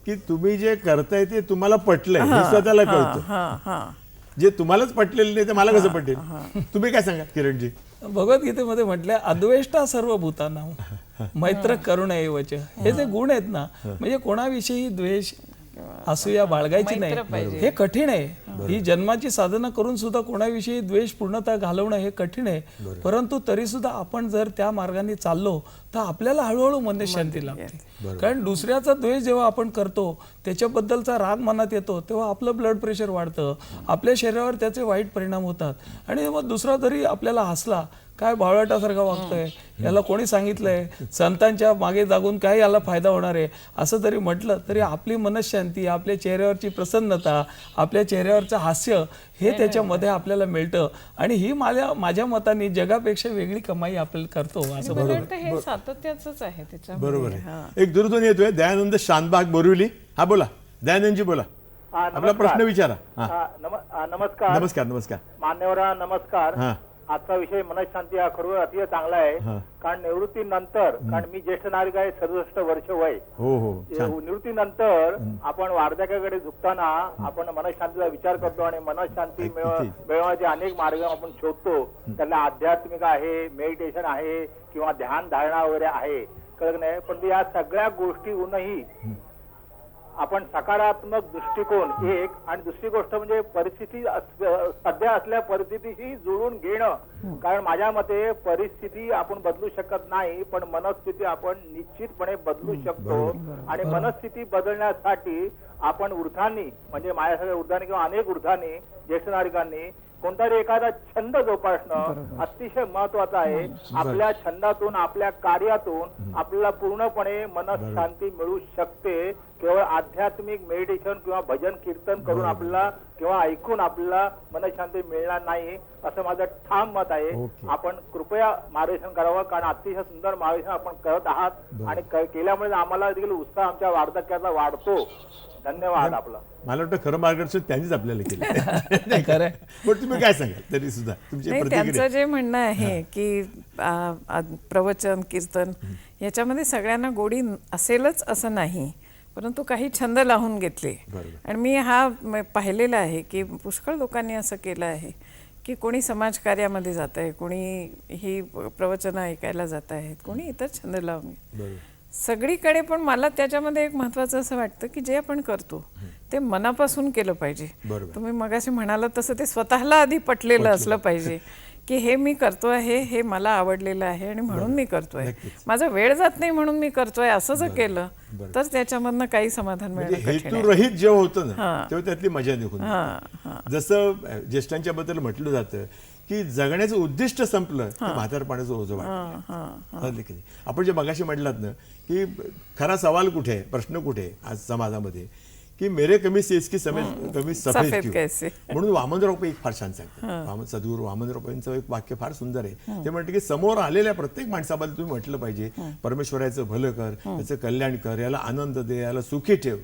की तुम्ही जे करताय ते तुम्हाला पटलंय हे स्वतःला कळतं. जे तुम्हालाच पटलेलं नाही ते मला कसं पटेल? तुम्ही काय सांगा किरणजी? भगवद्गीतेमध्ये म्हटलंय, अद्वेष्टा सर्व भूतानां मैत्र करुण एवच. हे जे गुण आहेत ना, म्हणजे कोणाविषयी द्वेष असूया बाळगायची नाही, हे कठीण आहे. ही जन्माची साधना करून सुद्धा कोणाविषयी द्वेष पूर्णतः घालवणं हे कठीण आहे. परंतु तरी सुद्धा आपण जर त्या मार्गाने चाललो तर आपल्याला हळूहळू मनशांती लागते. कारण दुसऱ्याचा द्वेष जेव्हा आपण करतो, त्याच्याबद्दलचा राग मनात येतो, तेव्हा आपलं ब्लड प्रेशर वाढतं, आपल्या शरीरावर त्याचे वाईट परिणाम होतात. आणि मग दुसरा जरी आपल्याला हसला, काय भावळाटासारखा वागतोय, याला कोणी सांगितलंय, संतांच्या मागे जागून काय याला फायदा होणार आहे, असं जरी म्हटलं तरी आपली मनशांती, आपल्या चेहऱ्यावरची प्रसन्नता, आपल्या चेहऱ्यावरचं हास्य हे त्याच्यामध्ये आपल्याला मिळतं. आणि ही माझ्या मताने जगापेक्षा वेगळी कमाई आपल्याला करतो असं मला वाटतं हे सातत्याचंच आहे त्याच्या. बरोबर आहे. एक दूरध्वनी येतोय, दयानंद शानबाग, बोरिवली. हा बोला दयानंदजी, बोला, आपला प्रश्न विचारा. नमस्कार. नमस्कार. नमस्कार मान्यवरा, नमस्कार. आजचा विषय मनशांती हा खरोखर अतिशय चांगला आहे. कारण निवृत्तीनंतर, कारण मी ज्येष्ठ नागरिक आहे, 67 वर्ष वय. निवृत्तीनंतर आपण वार्धक्याकडे झुकताना आपण मनशांतीचा विचार करतो आणि मनशांती मिळवण्याचे अनेक मार्ग आपण शोधतो. त्याला आध्यात्मिक आहे, मेडिटेशन आहे किंवा ध्यान धारणा वगैरे आहे, कळत नाही. पण या सगळ्या गोष्टीहूनही आपण सकारात्मक दृष्टिकोन एक, आणि दुसरी गोष्ट म्हणजे परिस्थिती, सध्या असल्या परिस्थितीशी जुळून घेणं. कारण माझ्या मते परिस्थिती आपण बदलू शकत नाही, पण मनस्थिती आपण निश्चितपणे बदलू शकतो. आणि मनस्थिती बदलण्यासाठी आपण ऊर्ध्वांनी, म्हणजे माझ्यासगळ्या ऊर्ध्वांनी किंवा अनेक ऊर्ध्वांनी, ज्येष्ठ नागरिकांनी कोणतरी एखादा छंद जोपासणं अतिशय महत्वाचं आहे. आपल्या छंदातून, आपल्या कार्यातून आपल्याला पूर्णपणे मनशांती मिळू शकते. केवळ आध्यात्मिक मेडिटेशन किंवा भजन कीर्तन करून आपल्याला किंवा ऐकून आपल्याला मनशांती मिळणार नाही असं माझं ठाम मत आहे. आपण कृपया मार्गदर्शन करावं, कारण अतिशय सुंदर मार्गदर्शन आपण करत आहात आणि केल्यामुळे आम्हाला देखील उत्साह आमच्या वार्धक्याचा वाढतो. धन्यवाद आपला. मला वाटतं खरं मार्गदर्शन त्यांनीच आपल्याला केलं. खरं. पण तुम्ही काय सांगाल तरी सुद्धा तुमची नाही, त्यांचं जे म्हणणं आहे की प्रवचन कीर्तन याच्यामध्ये सगळ्यांना गोडी असेलच असं नाही, परंतु काही छंद लावून घेतले. आणि मी पाहिलेला आहे की पुष्कळ लोकांनी असं केलं आहे की कोणी समाजकार्यामध्ये जात आहे, कोणी ही प्रवचनं ऐकायला जात आहेत, कोणी इतर छंद लावून सगळीकडे. पण मला त्याच्यामध्ये एक महत्त्वाचं असं वाटतं की जे आपण करतो ते मनापासून केलं पाहिजे. तुम्ही मगाशी म्हणाला तसं ते स्वतःला आधी पटलेलं असलं पाहिजे की हे मी करतो आहे, हे मला आवडलेलं आहे आणि म्हणून मी करतोय, माझा वेळ जात नाही म्हणून मी करतोय, असं जर केलं तर त्याच्यामधनं काही समाधान मिळणं कठीण आहे. हेतुरहित जेव्हा होतं ना तेव्हा त्यातली मजा निघून जाते. जसं ज्येष्ठांच्या बद्दल म्हटलं जातं की जगण्याचं उद्दिष्ट संपलं की म्हातारपणाचं ओझं वाटतं. आपण जे मगाशी म्हटलात ना की खरा सवाल कुठे आहे, प्रश्न कुठे आहे आज समाजामध्ये, की मेरे कमी सेस की कमी सफेद क्यों. म्हणून वामनराव पै एक फार छान सांगतात. सद्गुरू वामनराव पैंचं एक वाक्य फार सुंदर आहे. ते म्हणते की समोर आलेल्या प्रत्येक माणसाबद्दल तुम्ही म्हटलं पाहिजे परमेश्वराचं भलं कर, त्याचं कल्याण कर, याला आनंद दे, याला सुखी ठेव,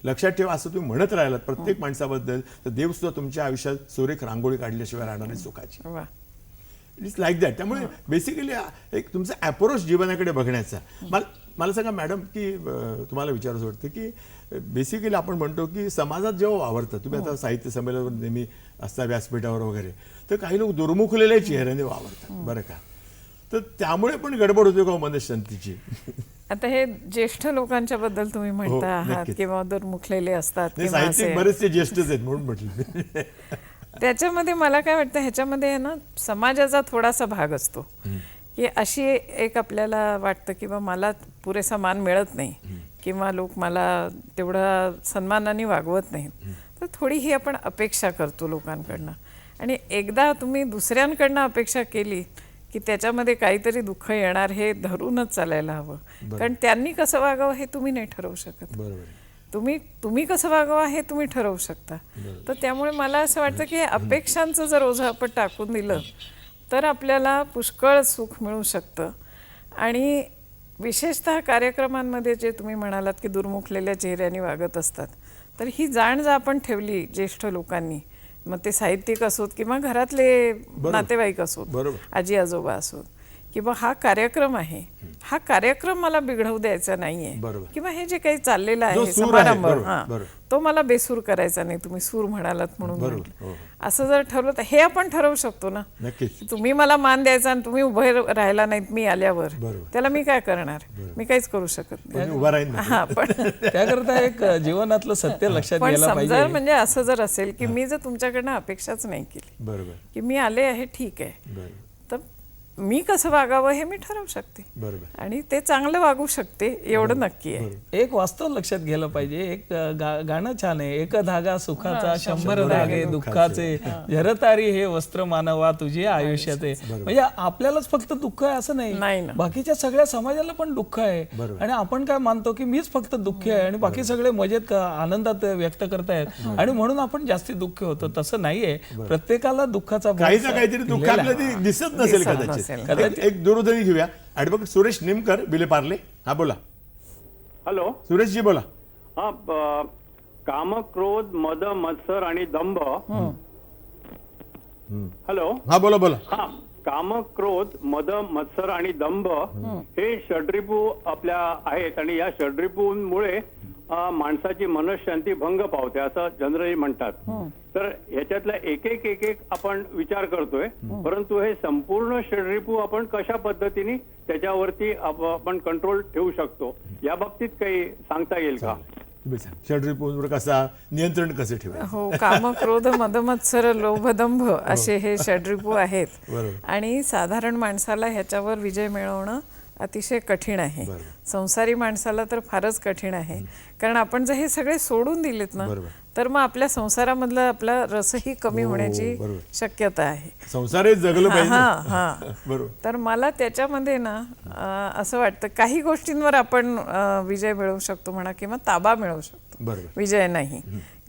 लक्षात ठेव, असं तुम्ही म्हणत राहिलात प्रत्येक माणसाबद्दल तर देव सुद्धा तुमच्या आयुष्यात सुरेख रांगोळी काढल्याशिवाय राहणार नाही सुखाची. It's like that. त्यामुळे बेसिकली एक तुमचा अप्रोच जीवनाकडे बघण्याचा. मला सांगा मॅडम की तुम्हाला विचारायचं वाटतं की बेसिकली आपण म्हणतो की समाजात जेव्हा वावरतं, तुम्ही आता साहित्य संमेलनावर नेहमी असता व्यासपीठावर वगैरे, तर काही लोक दुर्मुखलेल्या चेहऱ्याने वावरतात बरं का, तर त्यामुळे पण गडबड होते का मनशांतीची? आता हे ज्येष्ठ लोकांच्या बद्दल तुम्ही म्हणता आहात किंवा दुर्मुखलेले असतात, साहित्यिक बरेचसे ज्येष्ठच आहेत म्हणून म्हटलं. त्याच्यामध्ये मला काय वाटतं ह्याच्यामध्ये ना समाजाचा थोडासा भाग असतो की अशी एक आपल्याला वाटतं की मला पुरेसा मान मिळत नाही किंवा लोक मला तेवढा सन्मानाने वागवत नाहीत, तर थोडी ही आपण अपेक्षा करतो लोकांकडनं. आणि एकदा तुम्ही दुसऱ्यांकडनं अपेक्षा केली की त्याच्यामध्ये काहीतरी दुःख येणार हे धरूनच चालायला हवं. कारण त्यांनी कसं वागावं हे तुम्ही नाही ठरवू शकत. तुम्ही कसं वागावं हे तुम्ही ठरवू शकता. तर त्यामुळे मला असं वाटतं की अपेक्षांचं जर ओझं आपण टाकून दिलं तर आपल्याला पुष्कळ सुख मिळू शकतं. आणि विशेषतः कार्यक्रमांमध्ये जे तुम्ही म्हणालात की दुर्मुखलेल्या चेहऱ्याने वागत असतात, तर ही जाण जर आपण ठेवली ज्येष्ठ लोकांनी, मग ते साहित्यिक असोत किंवा घरातले नातेवाईक असोत, आजी आजोबा असोत, किंवा हा कार्यक्रम आहे, हा कार्यक्रम मला बिघडवू द्यायचा नाहीये, किंवा हे जे काही चाललेलं आहे समारंभ तो मला बेसूर करायचा नाही. तुम्ही सूर म्हणालात म्हणून असं जर ठरवलं तर हे आपण ठरवू शकतो ना. तुम्ही मला मान द्यायचा आणि तुम्ही उभे राहिला नाहीत मी आल्यावर, त्याला मी काय करणार? मी काहीच करू शकत नाही. हा, पण त्याकरता एक जीवनातलं सत्य लक्षात घ्यायला पाहिजे. समजा म्हणजे असं जर असेल की मी जर तुमच्याकडनं अपेक्षाच नाही केली की मी आले आहे ठीक आहे, तर मी कसं वागावं हे मी ठरवू शकते आणि ते चांगलं वागू शकते, एवढं नक्की आहे. एक वास्तव लक्षात घ्यायला पाहिजे. एक गाणं छान आहे, एक धागा सुखाचा 100 धागे दुःखाचे, झरतारी हे वस्त्र मानवा तुझे आयुष्याचे. म्हणजे आपल्यालाच फक्त दुःख आहे असं नाही, बाकीच्या सगळ्या समाजाला पण दुःख आहे. आणि आपण काय मानतो की मीच फक्त दुःखी आहे आणि बाकी सगळे मजेत आनंदात व्यक्त करतायत आणि म्हणून आपण जास्ती दुःखी होतो. तसं नाहीये. प्रत्येकाला दुःखाचा काहीतरी दुःख आपल्याला दिसत नसेल कदाचित. एक दूरध्वनी घेऊया. ऍडव्होकेट सुरेश निमकर, विलेपार्ले. हा बोला. हॅलो सुरेशजी बोला. हा, काम, क्रोध, मद, मत्सर आणि दंभ. हॅलो. हा बोला बोला. हा, काम, क्रोध, मद, मत्सर आणि दंभ हे षड्रिपू आपल्या आहेत आणि या षड्रिपूंमुळे माणसाची मनःशांती भंग पावते असं जनरली म्हणतात. तर ह्याच्यातला एक एक आपण विचार करतोय, परंतु हे संपूर्ण षड्रिपू आपण कशा पद्धतीने त्याच्यावरती आपण कंट्रोल ठेवू शकतो या बाबतीत काही सांगता येईल का? षड्रिपूंवर कसा नियंत्रण कसं ठेवायचं? हो, काम, क्रोध, मद, मत्सर, लोभ, दंभ असे हे षड्रिपू आहेत आणि साधारण माणसाला ह्याच्यावर विजय मिळवणं अतिशय कठीण आहे. संसारी माणसाला तर फारच कठीण आहे, कारण आपण जर हे सगळे सोडून दिलेत ना तर मग आपल्या संसारामधला आपला रसही कमी होण्याची बरोबर. शक्यता आहे. संसारही जगलं पाहिजे ना. हा. बरोबर. तर मला त्याच्यामध्ये ना असं वाटतं काही गोष्टींवर आपण विजय मिळवू शकतो म्हणा किंवा ताबा मिळवू शकतो. बरोबर. विजय नाही.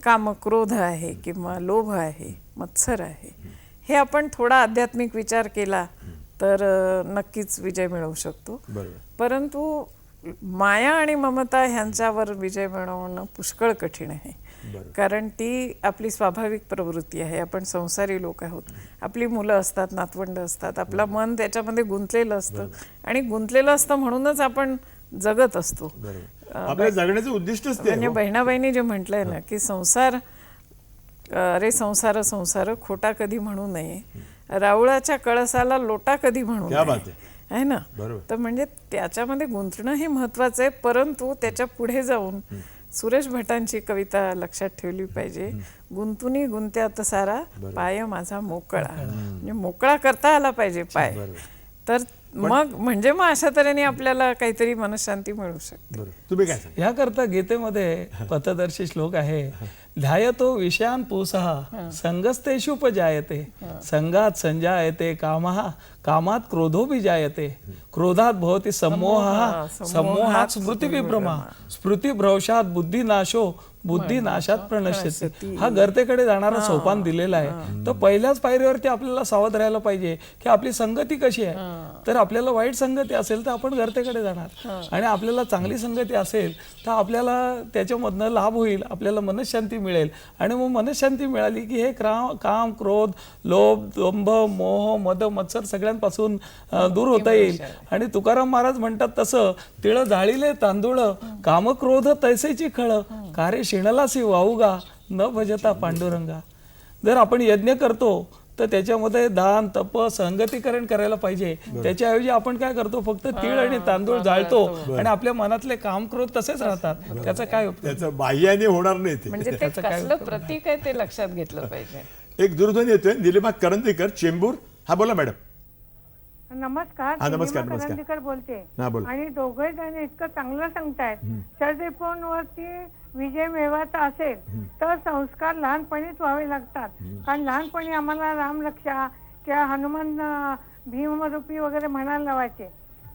काम, क्रोध आहे किंवा लोभ आहे, मत्सर आहे, हे आपण थोडा आध्यात्मिक विचार केला तर नक्कीच विजय मिळवू शकतो. बरोबर. परंतु माया आणि ममता ह्यांच्यावर विजय मिळवणं पुष्कळ कठीण आहे. कारण ती आपली स्वाभाविक प्रवृत्ती आहे. आपण संसारी लोक आहोत. आपली मुलं असतात, नातवंड असतात, आपलं मन त्याच्यामध्ये गुंतलेलं असतं आणि गुंतलेलं असतं म्हणूनच आपण जगत असतो. आपल्या जगण्याचं उद्दिष्टच ते आहे, म्हणजे हो. बहिणाबाईंनी जे म्हटलंय ना की संसार, अरे संसार संसार खोटा कधी म्हणू नये, रावळाच्या कळसाला लोटा कधी म्हणू क्या बात नये, आहे ना. बरोबर. तर म्हणजे त्याच्यामध्ये गुंतणं हे महत्वाचं आहे. परंतु त्याच्या पुढे जाऊन सुरेश भटांची कविता लक्षात ठेवली पाहिजे. गुंतुनी गुंत्यात सारा पाय माझा मोकळा. म्हणजे मोकळा करता आला पाहिजे पाय. तर मग म्हणजे मग अशा तऱ्हेने आपल्याला काहीतरी मनशांती मिळू शकते. बरोबर. तुम्ही काय सांगा? याकरता गीतेमध्ये पथदर्शी श्लोक आहे. ध्यायतो विषयान पुसः संगस्तेषुपजायते संगात संजायते कामः कामात क्रोधोपि जायते क्रोधात भवति सम्मोहः सम्मोहात स्मृतिविभ्रमः स्मृतिभ्रंशात बुद्धिनाशो बुद्धिनाशात प्रणश्यते. हा गर्तेकडे जाणारा सोपान दिलेला आहे. तर पहिल्याच पायरीवरती आपल्याला सावध राहायला पाहिजे की आपली संगती कशी आहे. तर आपल्याला वाईट संगती असेल तर आपण गर्तेकडे जाणार आणि आपल्याला चांगली संगती असेल तर आपल्याला त्याच्यामधनं लाभ होईल, आपल्याला मनशांती मिळेल. आणि मग मनशांती मिळाली की हे काम, क्रोध, लोभ, दंभ, मोह, मद, मत्सर सगळ्यांपासून दूर होता येईल. आणि तुकाराम महाराज म्हणतात तसं, तिळ जाळीले तांदूळ काम क्रोध तैसेची खळ कारे शिणलासी वाहुगा न भजता पांडुरंगा. जर आपण यज्ञ करतो तर त्याच्यामध्ये दान, तप, संगतीकरण करायला पाहिजे. त्याच्याऐवजी आपण काय करतो, फक्त तीळ आणि तांदूळ जाळतो आणि आपल्या मनातले काम क्रोध तसेच राहतात. त्याचा काय उपयोग? त्याचं बाह्याने होणार नाही ते. म्हणजे ते कसलं प्रतीक आहे ते लक्षात घेतलं पाहिजे. एक दूरध्वनी येतोय, निलिमा करंदीकर, चेंबूर. हा बोला मॅडम. नमस्कार. हा, नमस्कार, निलिमा नमस्कार. करंदीकर बोलते. हा, बोला. आणि दोघे जण इतकं चांगलं सांगतायत. शरदेपोनवरती विजय मिळवायचा असेल तर संस्कार लहानपणीच व्हावे लागतात. कारण लहानपणी आम्हाला रामरक्षा किंवा हनुमान भीमरूपी वगैरे म्हणायला लावायचे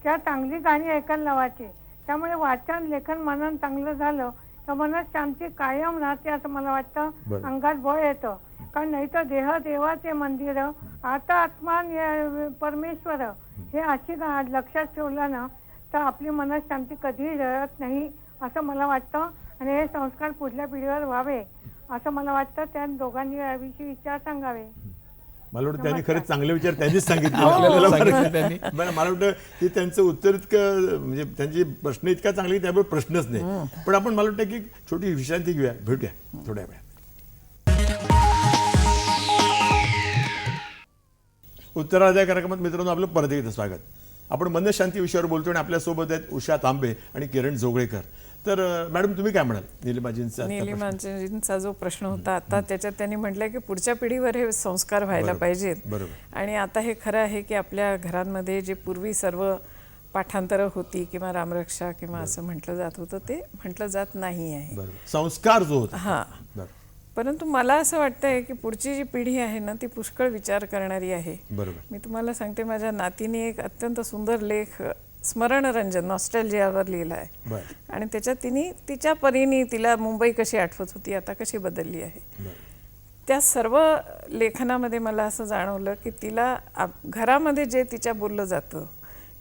किंवा चांगली गाणी ऐकायला लावायचे. त्यामुळे वाचन, लेखन, मनन चांगलं झालं तर मनात शांती कायम राहते असं मला वाटतं. अंगात बळ येतं. कारण नाही तर देह देवाचे मंदिर, आता आत्मा परमेश्वर, हे अशी लक्षात ठेवलं ना तर आपली मनात शांती कधीही रळत नाही असं मला वाटतं. आणि हे संस्कार पुढल्या पिढीवर व्हावे असं मला वाटतं. त्या दोघांनी याविषयी विचार सांगावे. मला वाटतं त्यांनी खरंच चांगले विचार त्यांनीच सांगितले आपल्याला. मला वाटतं की त्यांचं उत्तर इतकं, म्हणजे त्यांची प्रश्न इतका चांगली, त्याबरोबर प्रश्नच नाही. पण आपण, मला वाटतं की छोटी विश्रांती घेऊया, भेटूया थोड्या वेळात. उत्तरार्ध कार्यक्रमात मित्रांनो आपलं परत एकदा स्वागत. आपण मनशांती विषयावर बोलतो आणि आपल्यासोबत आहेत उषा तांबे आणि किरण जोगळेकर. तर मॅडम, तुम्ही काय म्हणाल निलिमाजींचा जो प्रश्न होता आता, त्याच्यात त्यांनी म्हटलंय की पुढच्या पिढीवर हे संस्कार व्हायला पाहिजेत. आणि आता हे खरं आहे की आपल्या घरांमध्ये जे पूर्वी सर्व पाठांतरं होती किंवा रामरक्षा किंवा असं म्हटलं जात होतं ते म्हटलं जात नाही आहे. संस्कार जो होता. हा. परंतु मला असं वाटतंय की पुढची जी पिढी आहे ना ती पुष्कळ विचार करणारी आहे. मी तुम्हाला सांगते, माझ्या नातीने एक अत्यंत सुंदर लेख स्मरणरंजन, नॉस्टॅल्जियावर लिहिला आहे. आणि त्याच्यात तिने तिच्या परीने तिला मुंबई कशी आठवत होती, आता कशी बदलली आहे. त्या सर्व लेखनामध्ये मला असं जाणवलं की तिला घरामध्ये जे तिच्या बोललं जातं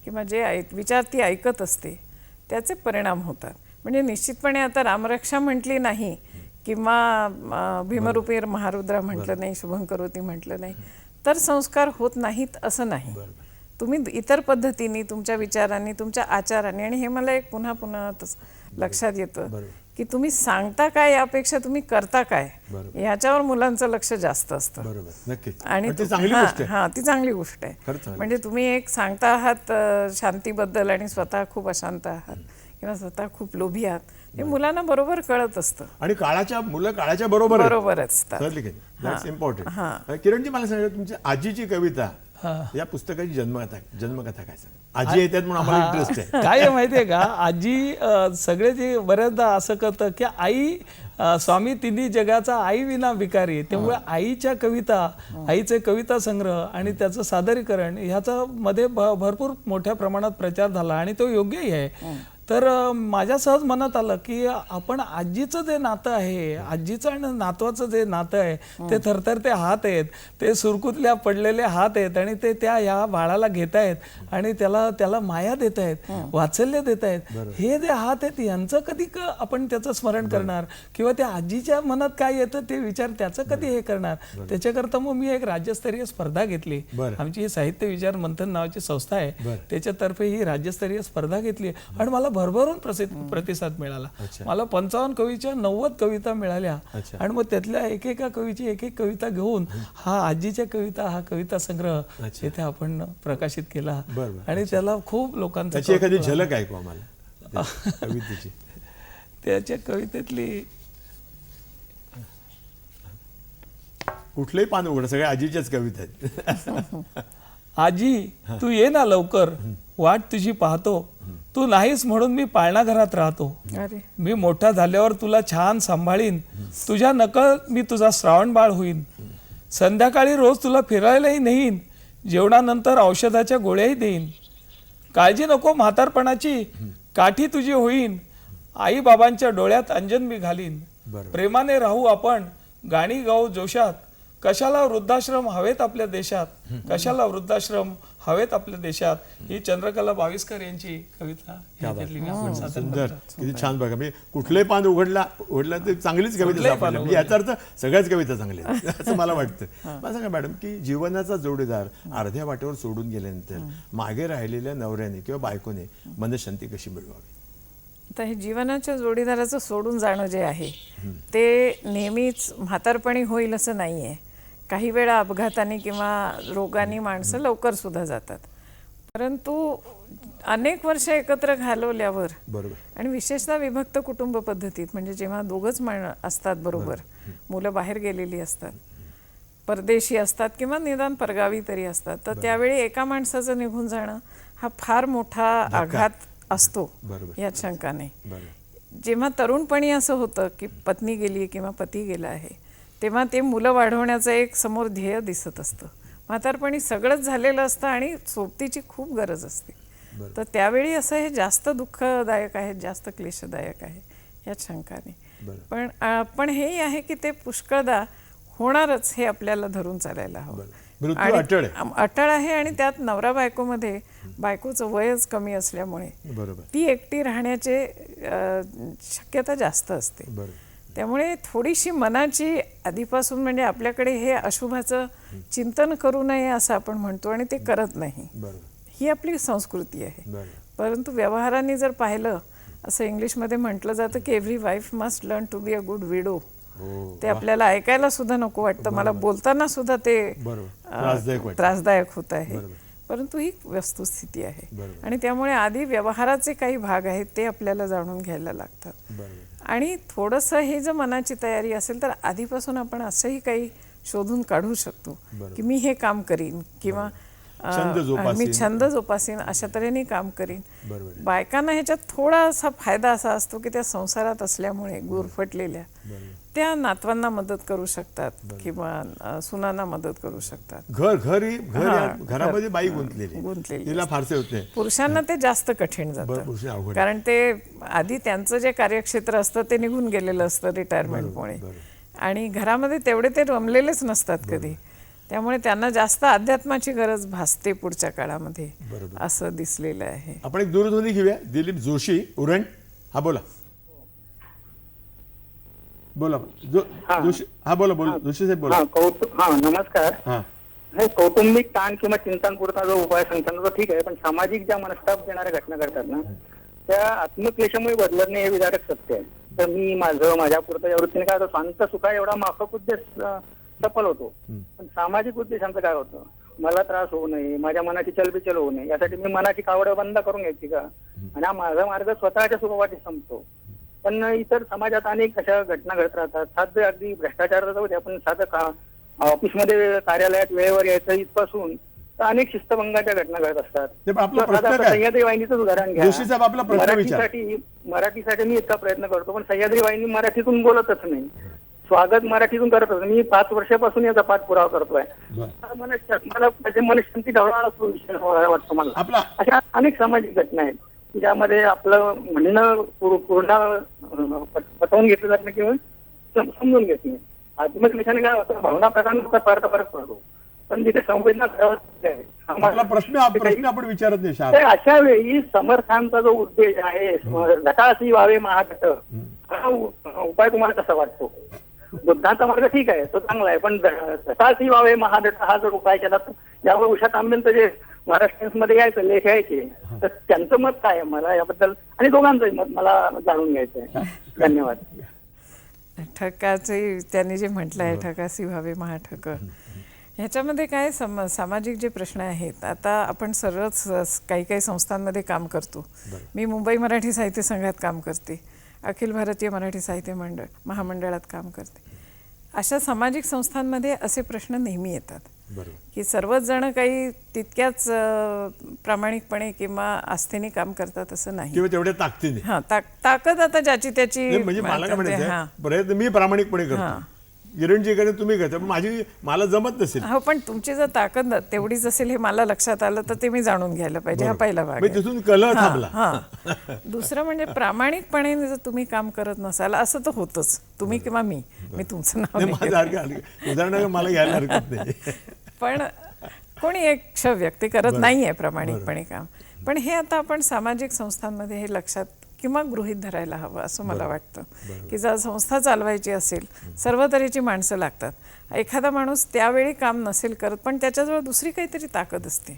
किंवा जे विचार ती ऐकत असते त्याचे परिणाम होतात. म्हणजे निश्चितपणे आता रामरक्षा म्हटली नाही किंवा भीमरूपी महारुद्रा म्हटलं नाही, शुभंकरोती म्हटलं नाही तर संस्कार होत नाहीत असं नाही. तुम्ही इतर पद्धतीने, तुमच्या विचारांनी, तुमच्या आचारांनी, आणि हे मला एक पुन्हा पुन्हा लक्षात येतं की तुम्ही सांगता काय यापेक्षा तुम्ही करता काय याच्यावर मुलांचं लक्ष जास्त असतं. आणि ती चांगली गोष्ट आहे. म्हणजे तुम्ही एक सांगता आहात शांतीबद्दल आणि स्वतः खूप अशांत आहात किंवा स्वतः खूप लोभी आहात, हे मुलांना बरोबर कळत असतं. आणि मुलं काळाच्या बरोबर असतात. किरणजी, मला सांगा, तुमची आजीची कविता या पुस्तकाची जन्मकथा काय सांग? आजी येतात म्हणून आम्हाला इंटरेस्ट आहे. काय माहितीये का, आजी सगळे जे बऱ्याचदा असं करतं की आई स्वामी तिन्ही जगाचा आई विना भिकारी. त्यामुळे आईच्या कविता, आईचे कविता संग्रह आणि त्याचं सादरीकरण ह्याचा मध्ये भरपूर मोठ्या प्रमाणात प्रचार झाला आणि तो योग्यही आहे. तर माझ्या सहज मनात आलं की आपण आजीचं जे नातं आहे, आजीचं आणि नातवाचं जे नातं आहे, ते थरथरते हात आहेत, ते सुरकुतल्या पडलेले हात आहेत आणि ते त्या या बाळाला घेत आहेत आणि त्याला माया देत आहेत, वात्सल्य देत आहेत. हे जे हात आहेत यांचं कधी आपण त्याचं स्मरण करणार किंवा त्या आजीच्या मनात काय येतं ते विचार त्याचं कधी हे करणार. त्याच्याकरता मग मी एक राज्यस्तरीय स्पर्धा घेतली. आमची ही साहित्य विचार मंथन नावाची संस्था आहे, त्याच्यातर्फे ही राज्यस्तरीय स्पर्धा घेतली आणि मला भरभरून प्रतिसाद मिळाला. मला 55 कवीच्या 90 कविता मिळाल्या आणि मग त्यातल्या एकेका कवीची एक एक कविता घेऊन हा आजीच्या कविता, हा कविता संग्रह इथे आपण प्रकाशित केला आणि त्याला खूप लोकांची एखादी झलक ऐकू आम्हाला कवितेची. त्याच्या कवितेतली कुठलंही पान उघड, सगळ्या आजीच्याच कविता आहेत. आजी तू ये ना लवकर, वाट तुझी पाहतो, तू नाहीस म्हणून मी पाळणाघरात राहतो. मी मोठा झाल्यावर तुला छान सांभाळीन, तुझ्या नकळ मी तुझा श्रावण बाळ होईन. संध्याकाळी रोज तुला फिरायलाही नेईन, जेवणानंतर औषधाच्या गोळ्याही देईन. काळजी नको म्हातारपणाची, काठी तुझी होईन, आई बाबांच्या डोळ्यात अंजन मी घालीन. प्रेमाने राहू आपण, गाणी गाऊ जोशात, कशाला वृद्धाश्रम हवेत आपल्या देशात, कशाला वृद्धाश्रम हवेत आपल्या देशात. ही चंद्रकला भाविस्कर यांची कविता. सुंदर, किती छान. बघा म्हणजे कुठलंही पान उघडला तर चांगलीच कविता सापडली. म्हणजे याचा अर्थ सगळ्याच कविता चांगल्या असं मला वाटतं. मला सांगा मॅडम की जीवनाचा जोडीदार अर्ध्या वाटेवर सोडून गेल्यानंतर मागे राहिलेल्या नवऱ्याने किंवा बायकोने मनशांती कशी मिळवावी? तर हे जीवनाच्या जोडीदाराचं सोडून जाणं जे आहे ते नेहमीच म्हातारपणी होईल असं नाही आहे. काही वेळा अपघाताने किंवा रोगाने माणसं लवकर सुद्धा जातात, परंतु अनेक वर्ष एकत्र घालवल्यावर आणि विशेषतः विभक्त कुटुंब पद्धतीत, म्हणजे जेव्हा दोघंच असतात बरोबर, मुलं बाहेर गेलेली असतात, परदेशी असतात किंवा निदान परगावी तरी असतात, तर त्यावेळी एका माणसाचं निघून जाणं हा फार मोठा आघात असतो, यात शंका नाही. जेव्हा तरुणपणी असं होतं की पत्नी गेली किंवा पती गेला आहे, तेव्हा ते मुलं वाढवण्याचं एक समोर ध्येय दिसत असतं. म्हातारपणी सगळंच झालेलं असतं आणि सोबतीची खूप गरज असते. तर त्यावेळी असं हे जास्त दुःखदायक आहे, जास्त क्लेशदायक आहे, यात शंका नाही. पण हेही आहे की ते पुष्कळदा होणारच हे आपल्याला धरून चालायला हवं. अटळ आहे आणि त्यात नवरा बायकोमध्ये बायकोचं वयच कमी असल्यामुळे ती एकटी राहण्याची शक्यता जास्त असते. त्यामुळे थोडीशी मनाची आधीपासून, म्हणजे आपल्याकडे हे अशुभाचं चिंतन करू नये असं आपण म्हणतो आणि ते करत नाही, ही आपली संस्कृती आहे. परंतु व्यवहाराने जर पाहिलं, असं इंग्लिशमध्ये म्हटलं जातं की every wife must learn to be a good widow. ते आपल्याला ऐकायला सुद्धा नको वाटतं, मला बोलताना सुद्धा ते त्रासदायक होत आहे, परंतु ही वस्तुस्थिती आहे. आणि त्यामुळे आधी व्यवहाराचे काही भाग आहेत ते आपल्याला जाणून घ्यायला लागतात. आणि थोडंसं हे जर मनाची तयारी असेल तर आधीपासून आपण असंही काही शोधून काढू शकतो की मी हे काम करीन किंवा मी छंद जोपासीन, अशा तऱ्हेने काम करीन. बायकांना ह्याच्यात थोडासा फायदा असा असतो की त्या संसारात असल्यामुळे गुरफटलेल्या त्या नातवांना मदत करू शकतात किंवा सुनांना मदत करू शकतात. घरामध्ये बाई गुंतलेली तिला फारसे होते. पुरुषांना ते जास्त कठीण जातं, कारण ते आधी त्यांचं जे कार्यक्षेत्र असतं ते निघून गेलेलं असतं रिटायरमेंटमुळे, आणि घरामध्ये तेवढे ते रमलेलेच नसतात कधी. त्यामुळे त्यांना जास्त अध्यात्माची गरज भासते पुढच्या काळामध्ये, असं दिसलेलं आहे. आपण एक दूरध्वनी घेऊया. दिलीप जोशी, उरण. हा बोला बोला जोशी. हा बोला जोशी साहेब बोला. नमस्कार. हे कौटुंबिक ताण किंवा चिंतनपुरता जो उपाय सांगताना तो ठीक आहे, पण सामाजिक ज्या मनस्ताप देणाऱ्या घटना घडतात ना, त्या आत्मक्लेशामुळे बदलत नाही हे विधारक सत्य आहे. तर मी माझ्या पुरता या वृत्तीने काय होतं, शांत सुखा एवढा माफक उद्देश सफल होतो, पण सामाजिक उद्देशांचं काय होतं, मला त्रास होऊ नये, माझ्या मनाची चलबिचल होऊ नये, यासाठी मी मनाची कावड बंद करून घ्यायची का, आणि हा माझा मार्ग स्वतःच्या सुखवाटी संपतो. पण इतर समाजात अनेक अशा घटना घडत राहतात. साधं अगदी भ्रष्टाचार जाऊ दे, आपण साधं ऑफिसमध्ये कार्यालयात वेळेवर यायचं इथपासून तर अनेक शिस्तभंगाच्या घटना घडत असतात. ते पण आपला प्रश्न आता काय? सह्याद्री वाहिनीचं उदाहरण घ्या. जोशी साहेब, आपला प्रश्न विचार. मराठीसाठी मी इतका प्रयत्न करतो, पण सह्याद्री वाहिनी मराठीतून बोलतच नाही. स्वागत मराठीतून करतच. मी 5 वर्षापासून याचा पाठपुरावा करतोय. मला मनशांती ढवळणारा विषय वाटतो मला. अशा अनेक सामाजिक घटना आहेत ज्यामध्ये आपलं म्हणणं पूर्ण पटवून घेतलं जात नाही किंवा समजून घेत नाही. आत्मक विषयाने काय होतं, भावना प्रकारांचा फरक पडतो, पण जिथे संवेदना प्रश्न आपण विचारत नाही. अशा वेळी समर्थांचा जो उद्देश आहे घटासी व्हावे महाघट, हा उपाय तुम्हाला कसा वाटतो? बुद्धांचा मार्ग ठीक आहे, तो चांगला आहे, पण घटासी व्हावे महाघट हा जर उपाय केला तर यावर उषा तांबेंचं जे महाराष्ट्र मध्ये यायचं लेख यायचे, तर त्यांचं मत काय आहे मला याबद्दल, आणि दोघांचंही मत मला जाणून घ्यायचं आहे. धन्यवाद. ठकाचे त्यांनी जे म्हटलं आहे, ठकासी व्हावे महाठक, ह्याच्यामध्ये काय सामाजिक जे प्रश्न आहेत. आता आपण सर्वच काही संस्थांमध्ये काम करतो. मी मुंबई मराठी साहित्य संघात काम करते, अखिल भारतीय मराठी साहित्य महामंडळात काम करते. अशा सामाजिक संस्थांमध्ये असे प्रश्न नेहमी येतात की सर्वच जण काही तितक्याच प्रामाणिकपणे किंवा आस्थेने काम करतात असं नाही, किंवा तेवढ्या ताकदीने. हा, ताकद आता ज्याची त्याची. म्हणजे मला काय म्हणायचं, प्रयत्न मी प्रामाणिकपणे करतो, किरणजी कडे तुम्ही करता, पण मला जमत नसेल. हो, पण तुमची जर ताकद तेवढीच असेल हे मला लक्षात आलं तर ते मी जाणून घ्यायला पाहिजे. हा पहिला भाग आहे. तिथून कलह थांबला. दुसरं म्हणजे प्रामाणिकपणे जर तुम्ही काम करत नसाल, असं तर होतच, तुम्ही किंवा मी तुमचं नाव उदाहरण मला घ्यायला हरकत नाही, पण कोणी एक व्यक्ती करत नाहीये प्रामाणिकपणे काम. पण हे आता आपण सामाजिक संस्थांमध्ये हे लक्षात किंवा गृहीत धरायला हवं असं मला वाटतं की जर संस्था चालवायची असेल, सर्व तऱ्हेची माणसं लागतात. एखादा माणूस त्यावेळी काम नसेल करत, पण त्याच्याजवळ दुसरी काहीतरी ताकद असते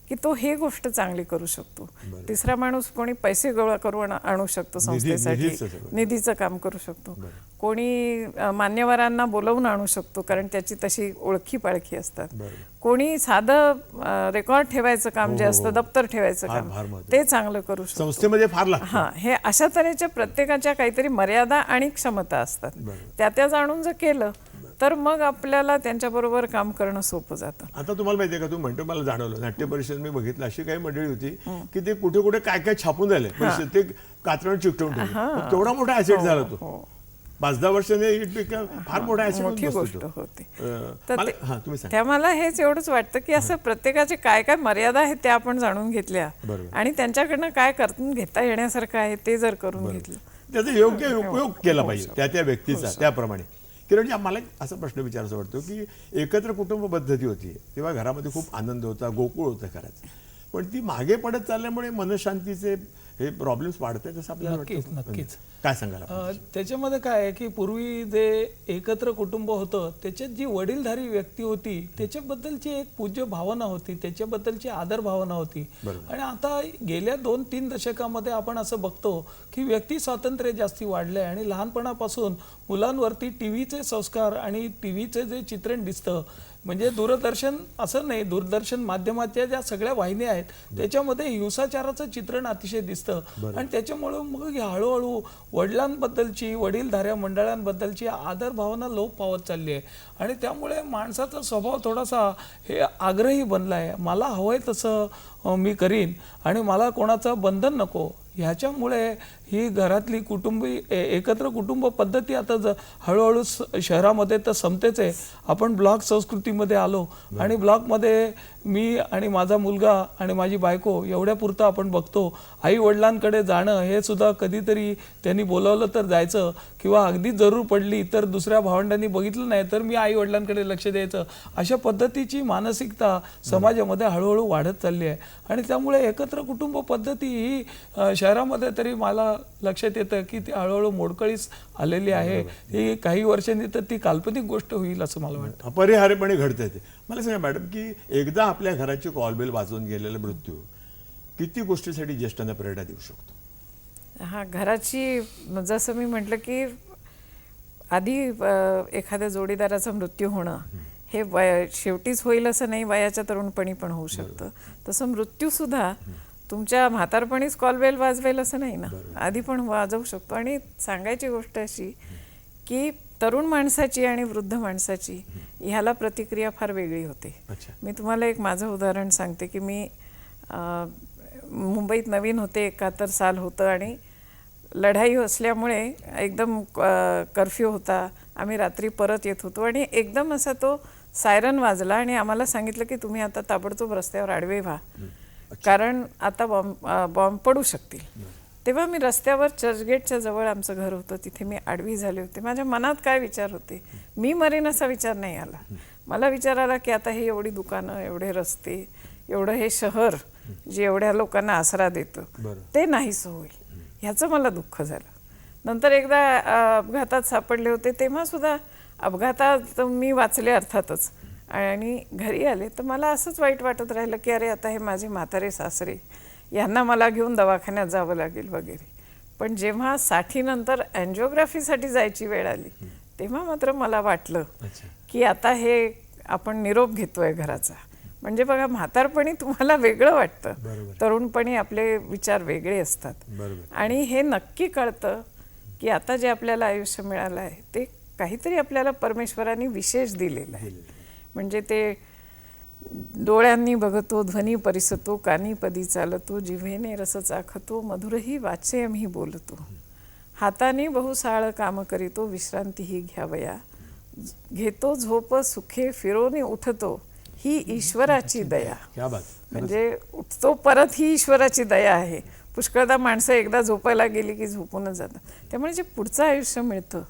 की तो हे गोष्ट चांगली करू शकतो. तिसरा माणूस कोणी पैसे गोळा करून आणू शकतो संस्थेसाठी, निधीचं काम करू शकतो. कोणी मान्यवरांना बोलवून आणू शकतो कारण त्याची तशी ओळखी पाळखी असतात. कोणी साधं रेकॉर्ड ठेवायचं काम जे असतं, दप्तर ठेवायचं काम, ते चांगलं करू शकतो. संस्थेमध्ये फार हा, हे अशा तऱ्हेच्या प्रत्येकाच्या काहीतरी मर्यादा आणि क्षमता असतात. त्या जाणून जर केलं तर मग आपल्याला त्यांच्याबरोबर काम करणं सोपं जातं. आता तुम्हाला माहितीये का, तू म्हणतो मला जाणवलं, नाट्य परिषद मी बघितलं, अशी काही मंडळी होती की ते कुठे कुठे काय काय छापून झाले, ते कात्रण चिकटवून ठेवले. केवढा मोठा ऍसेट झाला तो. 5-10 वर्षाने फार मोठा मोठी गोष्ट होती. त्या मला हेच एवढंच वाटतं की असं प्रत्येकाचे काय काय मर्यादा आहेत त्या आपण जाणून घेतल्या आणि त्यांच्याकडनं काय करून घेता येण्यासारखं आहे ते जर करून घेतलं, त्याचा योग्य उपयोग केला पाहिजे त्या व्यक्तीचा. त्याप्रमाणे किरण, मला असा प्रश्न विचारायचा वाटतो की एकत्र कुटुंब पद्धती होती तेव्हा घरामध्ये खूप आनंद होता, गोकुळ होतं घराचं, पण ती मागे पडत चालल्यामुळे मनशांतीचे हे प्रॉब्लेम्स वाढत आहेत असं आपल्याला वाटतं. नक्कीच. काय सांगाल त्याच्यामध्ये काय आहे की पूर्वी जे एकत्र कुटुंब होतं त्याच्यात जी वडीलधारी व्यक्ती होती त्याच्याबद्दलची एक पूज्य भावना होती, त्याच्याबद्दलची आदर भावना होती. आणि आता गेल्या 2-3 दशकामध्ये आपण असं बघतो की व्यक्ती स्वातंत्र्य जास्ती वाढलंय आणि लहानपणापासून मुलांवरती टीव्हीचे संस्कार आणि टीव्हीचे जे चित्रण दिसतं, म्हणजे दूरदर्शन असं नाही, दूरदर्शन माध्यमाच्या ज्या सगळ्या वाहिन्या आहेत त्याच्यामध्ये हिंसाचाराचं चित्रण अतिशय दिसतं आणि त्याच्यामुळे मग हळूहळू वडिलांबद्दलची, वडीलधाऱ्या मंडळांबद्दलची आदर भावना लोप पावत चालली आहे. आणि त्यामुळे माणसाचा स्वभाव थोडासा हे आग्रही बनला आहे, मला हवंय तसं मी करीन आणि मला कोणाचं बंधन नको. ह्याच्यामुळे ही घरातली एकत्र कुटुंब पद्धती आता हळूहळू शहरामध्ये तर संपतेच आहे. आपण ब्लॉक संस्कृतीमध्ये आलो आणि ब्लॉकमध्ये मी आणि माझा मुलगा आणि माझी बायको एवढ्यापुरतं आपण बघतो. आई वडिलांकडे जाणं हे सुद्धा कधीतरी त्यांनी बोलावलं तर जायचं किंवा अगदी जरूर पडली तर दुसऱ्या भावंडांनी बघितलं नाही तर मी आई वडिलांकडे लक्ष द्यायचं. अशा पद्धतीची मानसिकता समाजामध्ये हळूहळू वाढत चालली आहे आणि त्यामुळे एकत्र कुटुंब पद्धती ही शहरामध्ये तरी मला लक्षात येतं की ती हळूहळू मोडकळीस आलेली आहे. ही काही वर्षांनी तर ती काल्पनिक गोष्ट होईल असं मला वाटतं. अपरिहार्यपणे घडतंय ते. मला सांगा मॅडम की एकदा आपल्या घराची कॉलबेल वाजवून गेलेला मृत्यू किती गोष्टीसाठी ज्येष्ठांना प्रेरणा देऊ शकतो? हा, घराची जसं मी म्हटलं की आधी एखाद्या जोडीदाराचा मृत्यू होणं हे शेवटीच होईल असं नाही, वयाच्या तरुणपणी पण होऊ शकतं. तसं मृत्यूसुद्धा तुमच्या म्हातारपणीच कॉलबेल वाजवेल असं नाही ना, आधी पण वाजवू शकतो. आणि सांगायची गोष्ट अशी की तरुण माणसाची आणि वृद्ध माणसाची ह्याला प्रतिक्रिया फार वेगळी होते. मी तुम्हाला एक माझं उदाहरण सांगते की मी मुंबईत नवीन होते, 71 साल होतं आणि लढाई असल्यामुळे एकदम कर्फ्यू होता. आम्ही रात्री परत येत होतो आणि एकदम असा तो सायरन वाजला आणि आम्हाला सांगितलं की तुम्ही आता ताबडतोब रस्त्यावर आडवे व्हा, कारण आता बॉम्ब पडू शकतील. तेव्हा मी रस्त्यावर चर्चगेटच्या जवळ आमचं घर होतं, तिथे मी आडवी झाले होते. माझ्या मनात काय विचार होते, मी मरेन असा विचार नाही आला. मला विचार आला की आता हे एवढी दुकानं, एवढे रस्ते, एवढं हे शहर जे एवढ्या लोकांना आसरा देतं ते नाहीसं होईल, ह्याचं मला दुःख झालं. नंतर एकदा अपघातात सापडले होते, तेव्हा सुद्धा अपघातात मी वाचले अर्थातच, आणि घरी आले तर मला असंच वाईट वाटत राहिलं की अरे आता हे माझे म्हातारे सासरे, यांना मला घेऊन दवाखान्यात जावं लागेल वगैरे. पण जेव्हा 60 नंतर अँजिओग्राफीसाठी जायची वेळ आली तेव्हा मात्र मला वाटलं की आता हे आपण निरोप घेतोय घराचा. म्हणजे बघा, म्हातारपणी तुम्हाला वेगळं वाटतं, तरुणपणी आपले विचार वेगळे असतात. आणि हे नक्की कळतं की आता जे आपल्याला आयुष्य मिळालं आहे ते काहीतरी आपल्याला परमेश्वराने विशेष दिलेलं आहे. म्हणजे ते डोळ्यांनी बघतो, ध्वनी परिसतो, कानी पदी चालतो, जिव्हेने रस चाखतो, मधुरही वाचे आम्ही बोलतो, हाताने बहुसाळ काम करीतो, विश्रांतीही घ्यावया, घेतो झोप सुखे फिरोने उठतो, ही ईश्वराची दया. म्हणजे उठतो परत, ही ईश्वराची दया आहे. पुष्कळदा माणसं एकदा झोपायला गेली की झोपूनच जातात. त्यामुळे जे पुढचं आयुष्य मिळतं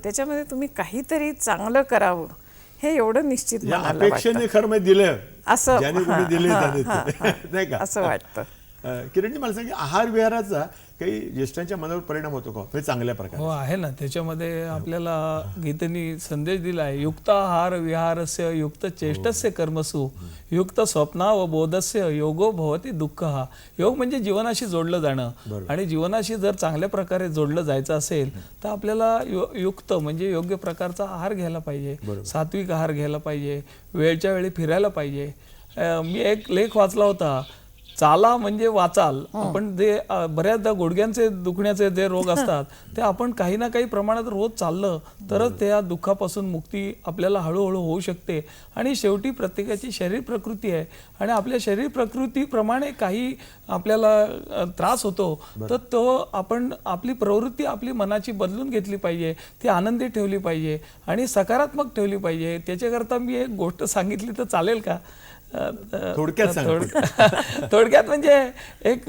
त्याच्यामध्ये तुम्ही काहीतरी चांगलं करावं हे एवढं निश्चित अपेक्षेने खरं दिलं असं नाही का, असं वाटतं. किरणजी मला सांग, आहार विहाराचा काही ज्येष्ठांच्या मनावर परिणाम होतो का हे चांगल्या प्रकारे? हो, आहे ना. त्याच्यामध्ये आपल्याला गीतेने संदेश दिला आहे, युक्त आहार विहारस्य युक्त चेष्टस्य कर्मसु युक्त स्वप्ना व बोधस्य योगो भवती दुःख. हा योग म्हणजे जीवनाशी जोडलं जाणं, आणि जीवनाशी जर चांगल्या प्रकारे जोडलं जायचं असेल तर आपल्याला युक्त म्हणजे योग्य प्रकारचा आहार घ्यायला पाहिजे, सात्विक आहार घ्यायला पाहिजे, वेळच्या वेळी फिरायला पाहिजे. मी एक लेख वाचला होता, चाला म्हणजे वाचाल. आपण जे बऱ्याचदा गुडघ्यांचे दुखण्याचे जे रोग असतात ते आपण काही ना काही प्रमाणात रोज चाललं तरच त्या दुःखापासून मुक्ती आपल्याला हळूहळू होऊ शकते. आणि शेवटी प्रत्येकाची शरीर प्रकृती आहे, आणि आपल्या शरीर प्रकृतीप्रमाणे काही आपल्याला त्रास होतो तर तो आपण आपली प्रवृत्ती आपली मनाची बदलून घेतली पाहिजे, ती आनंदी ठेवली पाहिजे आणि सकारात्मक ठेवली पाहिजे. त्याच्याकरता मी एक गोष्ट सांगितली तर चालेल का? थोडक्यात म्हणजे एक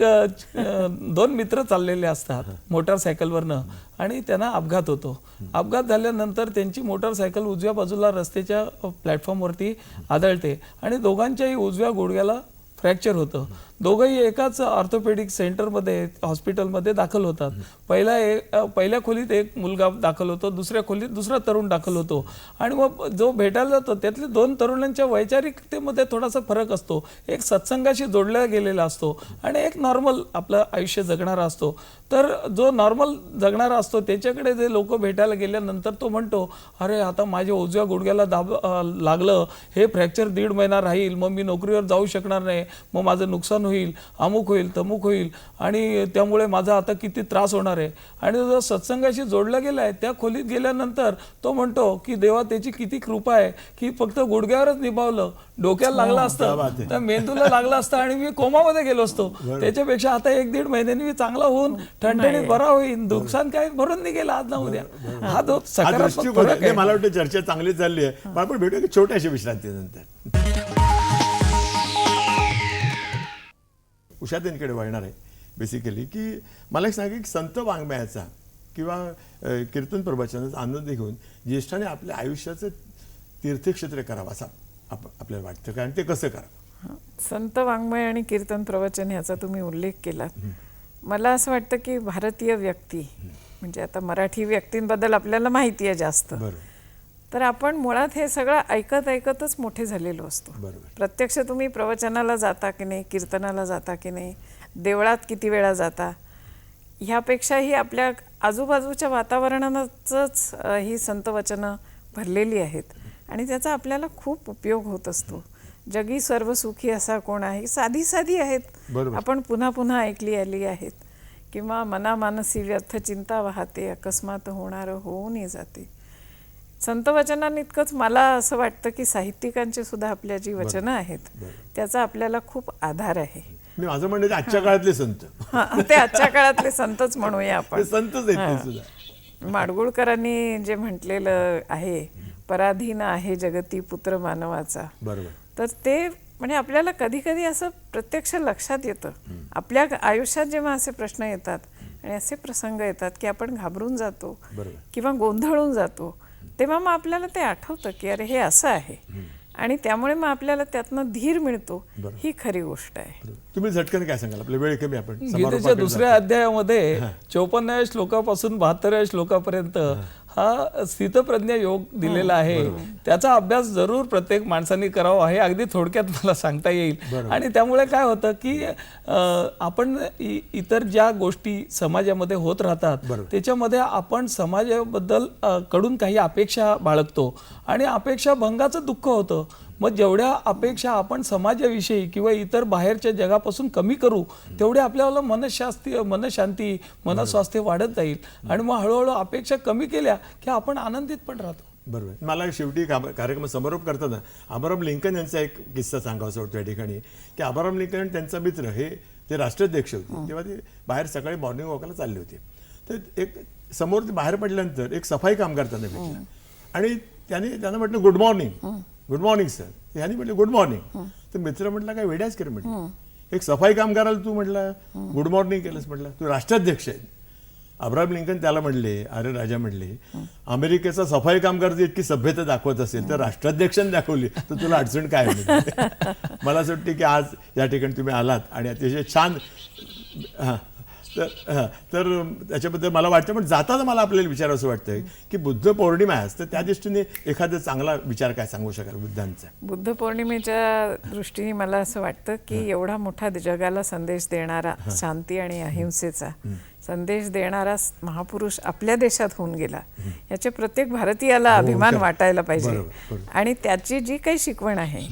2 मित्र चाललेले असतात मोटरसायकलवरनं, आणि त्यांना अपघात होतो. अपघात झाल्यानंतर त्यांची मोटरसायकल उजव्या बाजूला रस्त्याच्या प्लॅटफॉर्मवरती आदळते आणि दोघांच्याही उजव्या गुडघ्याला फ्रॅक्चर होतं. दोघंही एकाच ऑर्थोपेडिक सेंटरमध्ये हॉस्पिटलमध्ये दाखल होतात. पहिल्या खोलीत एक मुलगा दाखल होतो, दुसऱ्या खोलीत दुसरा तरुण दाखल होतो. आणि मग जो भेटायला जातो त्यातले 2 तरुणांच्या वैचारिकतेमध्ये थोडासा फरक असतो. एक सत्संगाशी जोडला गेलेला असतो आणि एक नॉर्मल आपलं आयुष्य जगणारा असतो. तर जो नॉर्मल जगणारा असतो त्याच्याकडे जे लोक भेटायला गेल्यानंतर तो म्हणतो, अरे आता माझ्या उजव्या गुडघ्याला लागलं, हे फ्रॅक्चर 1.5 महिना राहील, मग मी नोकरीवर जाऊ शकणार नाही, मग माझं नुकसान होईल, अमुक होईल तमुक होईल, आणि त्यामुळे माझा आता किती त्रास होणार आहे. आणि जो सत्संगाशी जोडला गेला आहे त्या खोलीत गेल्यानंतर तो म्हणतो की देवा त्याची किती कृपा आहे की फक्त गुडघ्यावरच निभावलं, डोक्याला लागला असतं तर मेंदूला लागला असतं आणि मी कोमामध्ये गेलो असतो. त्याच्यापेक्षा आता 1-1.5 महिन्यांनी मी चांगला होऊन ठणठणीत बरा होईल, नुकसान काय भरून निघेल आज ना उद्या. हा जो सकारात्मक फरक आहे. मला वाटतं चर्चा चांगली चालली आहे. आपण भेटू की छोट्याशा विश्रांतीनंतर. उषाताईंकडे वळणार आहे बेसिकली, की मला एक सांगा की संत वाङ्मयाचा किंवा कीर्तन प्रवचनाचा आनंद घेऊन ज्येष्ठाने आपल्या आयुष्याचं तीर्थक्षेत्र करावं असं आपल्याला वाटतं, कारण ते कसं करावं? संत वाङ्मय आणि कीर्तन प्रवचन ह्याचा तुम्ही उल्लेख केला. मला असं वाटतं की भारतीय व्यक्ती म्हणजे आता मराठी व्यक्तींबद्दल आपल्याला माहिती आहे जास्त, तर आपण मुळात हे सगळं ऐकतच मोठे झालेलो असतो. प्रत्यक्ष तुम्ही प्रवचनाला जाता की नाही, कीर्तनाला जाता की नाही, देवळात किती वेळा जाता, ह्यापेक्षाही आपल्या आजूबाजूच्या वातावरणाचंच ही संतवचनं भरलेली आहेत आणि त्याचा आपल्याला खूप उपयोग होत असतो. जगी सर्व सुखी असा कोण आहे, साधी साधी आहेत, आपण पुन्हा पुन्हा ऐकली आली आहेत. किंवा मना मानसी व्यर्थ चिंता वाहते, अकस्मात होणार होऊन जाते. संत वचनांइतकंच मला असं वाटतं की साहित्यिकांची सुद्धा आपल्या जी वचनं आहेत त्याचा आपल्याला खूप आधार आहे. मी माझं म्हणणं ते आजच्या काळातले संत, ते आजच्या काळातले संतच म्हणूया आपण. ते संतच आहेत ते सुद्धा. माडगुळकरांनी जे म्हटलेलं आहे, पराधीन आहे जगती पुत्र मानवाचा, बरोबर. तर ते म्हणजे आपल्याला कधी कधी असं प्रत्यक्ष लक्षात येतं. आपल्या आयुष्यात जेव्हा असे प्रश्न येतात आणि असे प्रसंग येतात की आपण घाबरून जातो किंवा गोंधळून जातो, तेव्हा मग आपल्याला ते आठवतं की अरे हे असं आहे, आणि त्यामुळे मग आपल्याला त्यातनं धीर मिळतो. ही खरी गोष्ट आहे. तुम्ही झटकन काय सांगाल? आपल्या वेळ कमी, आपण गीतेच्या दुसऱ्या अध्यायामध्ये 54व्या श्लोकापासून 72व्या श्लोकापर्यंत हा स्थितप्रज्ञ योग दिलेला आहे. त्याचा अभ्यास जरूर प्रत्येक माणसाने करावा हे अगदी थोडक्यात मला सांगता येईल. आणि त्यामुळे काय होतं की आपण इतर ज्या गोष्टी समाजामध्ये होत राहतात त्याच्यामध्ये आपण समाजाबद्दल कडून काही अपेक्षा बाळगतो आणि अपेक्षा भंगाचं दुःख होतं. मग जेवढ्या अपेक्षा आपण समाजाविषयी किंवा इतर बाहेरच्या जगापासून कमी करू तेवढे आपल्याला मनशांती मनस्वास्थ्य वाढत जाईल. आणि मग हळूहळू अपेक्षा कमी केल्या की आपण आनंदित पण राहतो. बरोबर. मला शेवटी कार्यक्रम समारोप करताना अब्राहम लिंकन यांचा एक किस्सा सांगावासा वाटतो या ठिकाणी, की अब्राहम लिंकन आणि त्यांचा मित्र हे ते राष्ट्राध्यक्ष होते. तेव्हा ते बाहेर सकाळी मॉर्निंग वॉकला चालले होते. तर एक समोर ते बाहेर पडल्यानंतर एक सफाई कामगार त्यांना भेटला आणि त्यांना म्हटलं good morning, good morning sir. यांनी म्हटलं गुड मॉर्निंग. तर मित्र म्हटलं काय वेड्याच कर म्हटलं, एक सफाई कामगाराला तू म्हटलं गुड मॉर्निंग केलंस, म्हटलं तू राष्ट्राध्यक्ष आहे. अब्राहम लिंकन त्याला म्हणले, अरे राजा म्हणले, अमेरिकेचा सफाई कामगार जर इतकी सभ्यता दाखवत असेल तर राष्ट्राध्यक्षांनी दाखवली तर तुला अडचण काय होईल? मला असं वाटतं की आज या ठिकाणी तुम्ही आलात आणि अतिशय छान. तर त्याच्याबद्दल मला वाटतं. पण जाताना मला आपल्याला विचारावं असं वाटतंय की बुद्ध पौर्णिमा आहे, तर त्या दृष्टीने एखादा चांगला विचार काय सांगू शकाल बुद्धांचा? बुद्ध पौर्णिमेच्या दृष्टीने मला असं वाटतं की एवढा मोठा जगाला संदेश देणारा, शांती आणि अहिंसेचा संदेश देणारा महापुरुष आपल्या देशात होऊन गेला, याच्या प्रत्येक भारतीयाला अभिमान वाटायला पाहिजे. आणि त्याची जी काही शिकवण आहे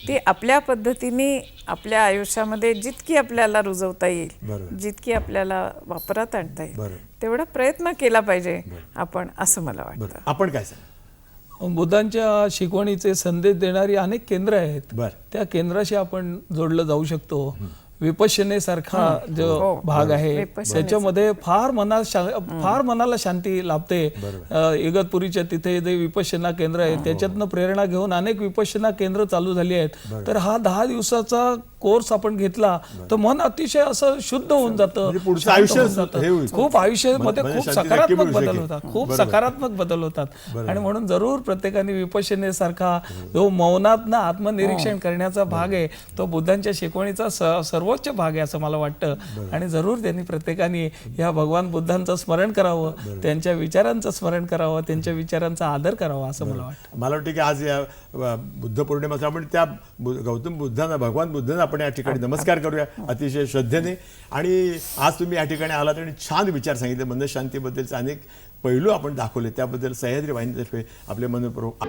ती आपल्या पद्धतीने आपल्या आयुष्यामध्ये जितकी आपल्याला रुजवता येईल, जितकी आपल्याला वापरात आणता येईल, तेवढा प्रयत्न केला पाहिजे आपण, असं मला वाटतं. आपण काय सांग? बुद्धांच्या शिकवणीचे संदेश देणारी अनेक केंद्र आहेत. त्या केंद्राशी आपण जोडलं जाऊ शकतो. विपश्यनेसारखा जो भाग आहे त्याच्यामध्ये फार मनाला शांती लाभते. इगतपुरीच्या तिथे जे विपश्यना केंद्र आहे त्याच्यातनं प्रेरणा घेऊन अनेक विपश्यना केंद्र चालू झाली आहेत. तर हा 10 दिवसाचा कोर्स आपण घेतला तर मन अतिशय असं शुद्ध होऊन जातं. खूप आयुष्यामध्ये खूप सकारात्मक बदल होतात, खूप सकारात्मक बदल होतात. आणि म्हणून जरूर प्रत्येकाने विपश्यनेसारखा जो मौनातनं आत्मनिरीक्षण करण्याचा भाग आहे तो बुद्धांच्या शिकवणीचा सर्वोच्च भाग आहे असं मला वाटतं. आणि जरूर त्यांनी प्रत्येकाने या भगवान बुद्धांचं स्मरण करावं, त्यांच्या विचारांचं स्मरण करावं, त्यांच्या विचारांचा आदर करावा असं मला वाटतं. मला वाटतं की आज या बुद्ध पौर्णिमेचा आपण त्या गौतम बुद्धांना, भगवान बुद्धांना आपण या ठिकाणी नमस्कार करूया अतिशय श्रद्धेने. आणि आज तुम्ही या ठिकाणी आलात आणि छान विचार सांगितले, मनशांतीबद्दलचे अनेक पैलू आपण दाखवले, त्याबद्दल सह्याद्री वाहिनीतर्फे आपले मनपूर्वक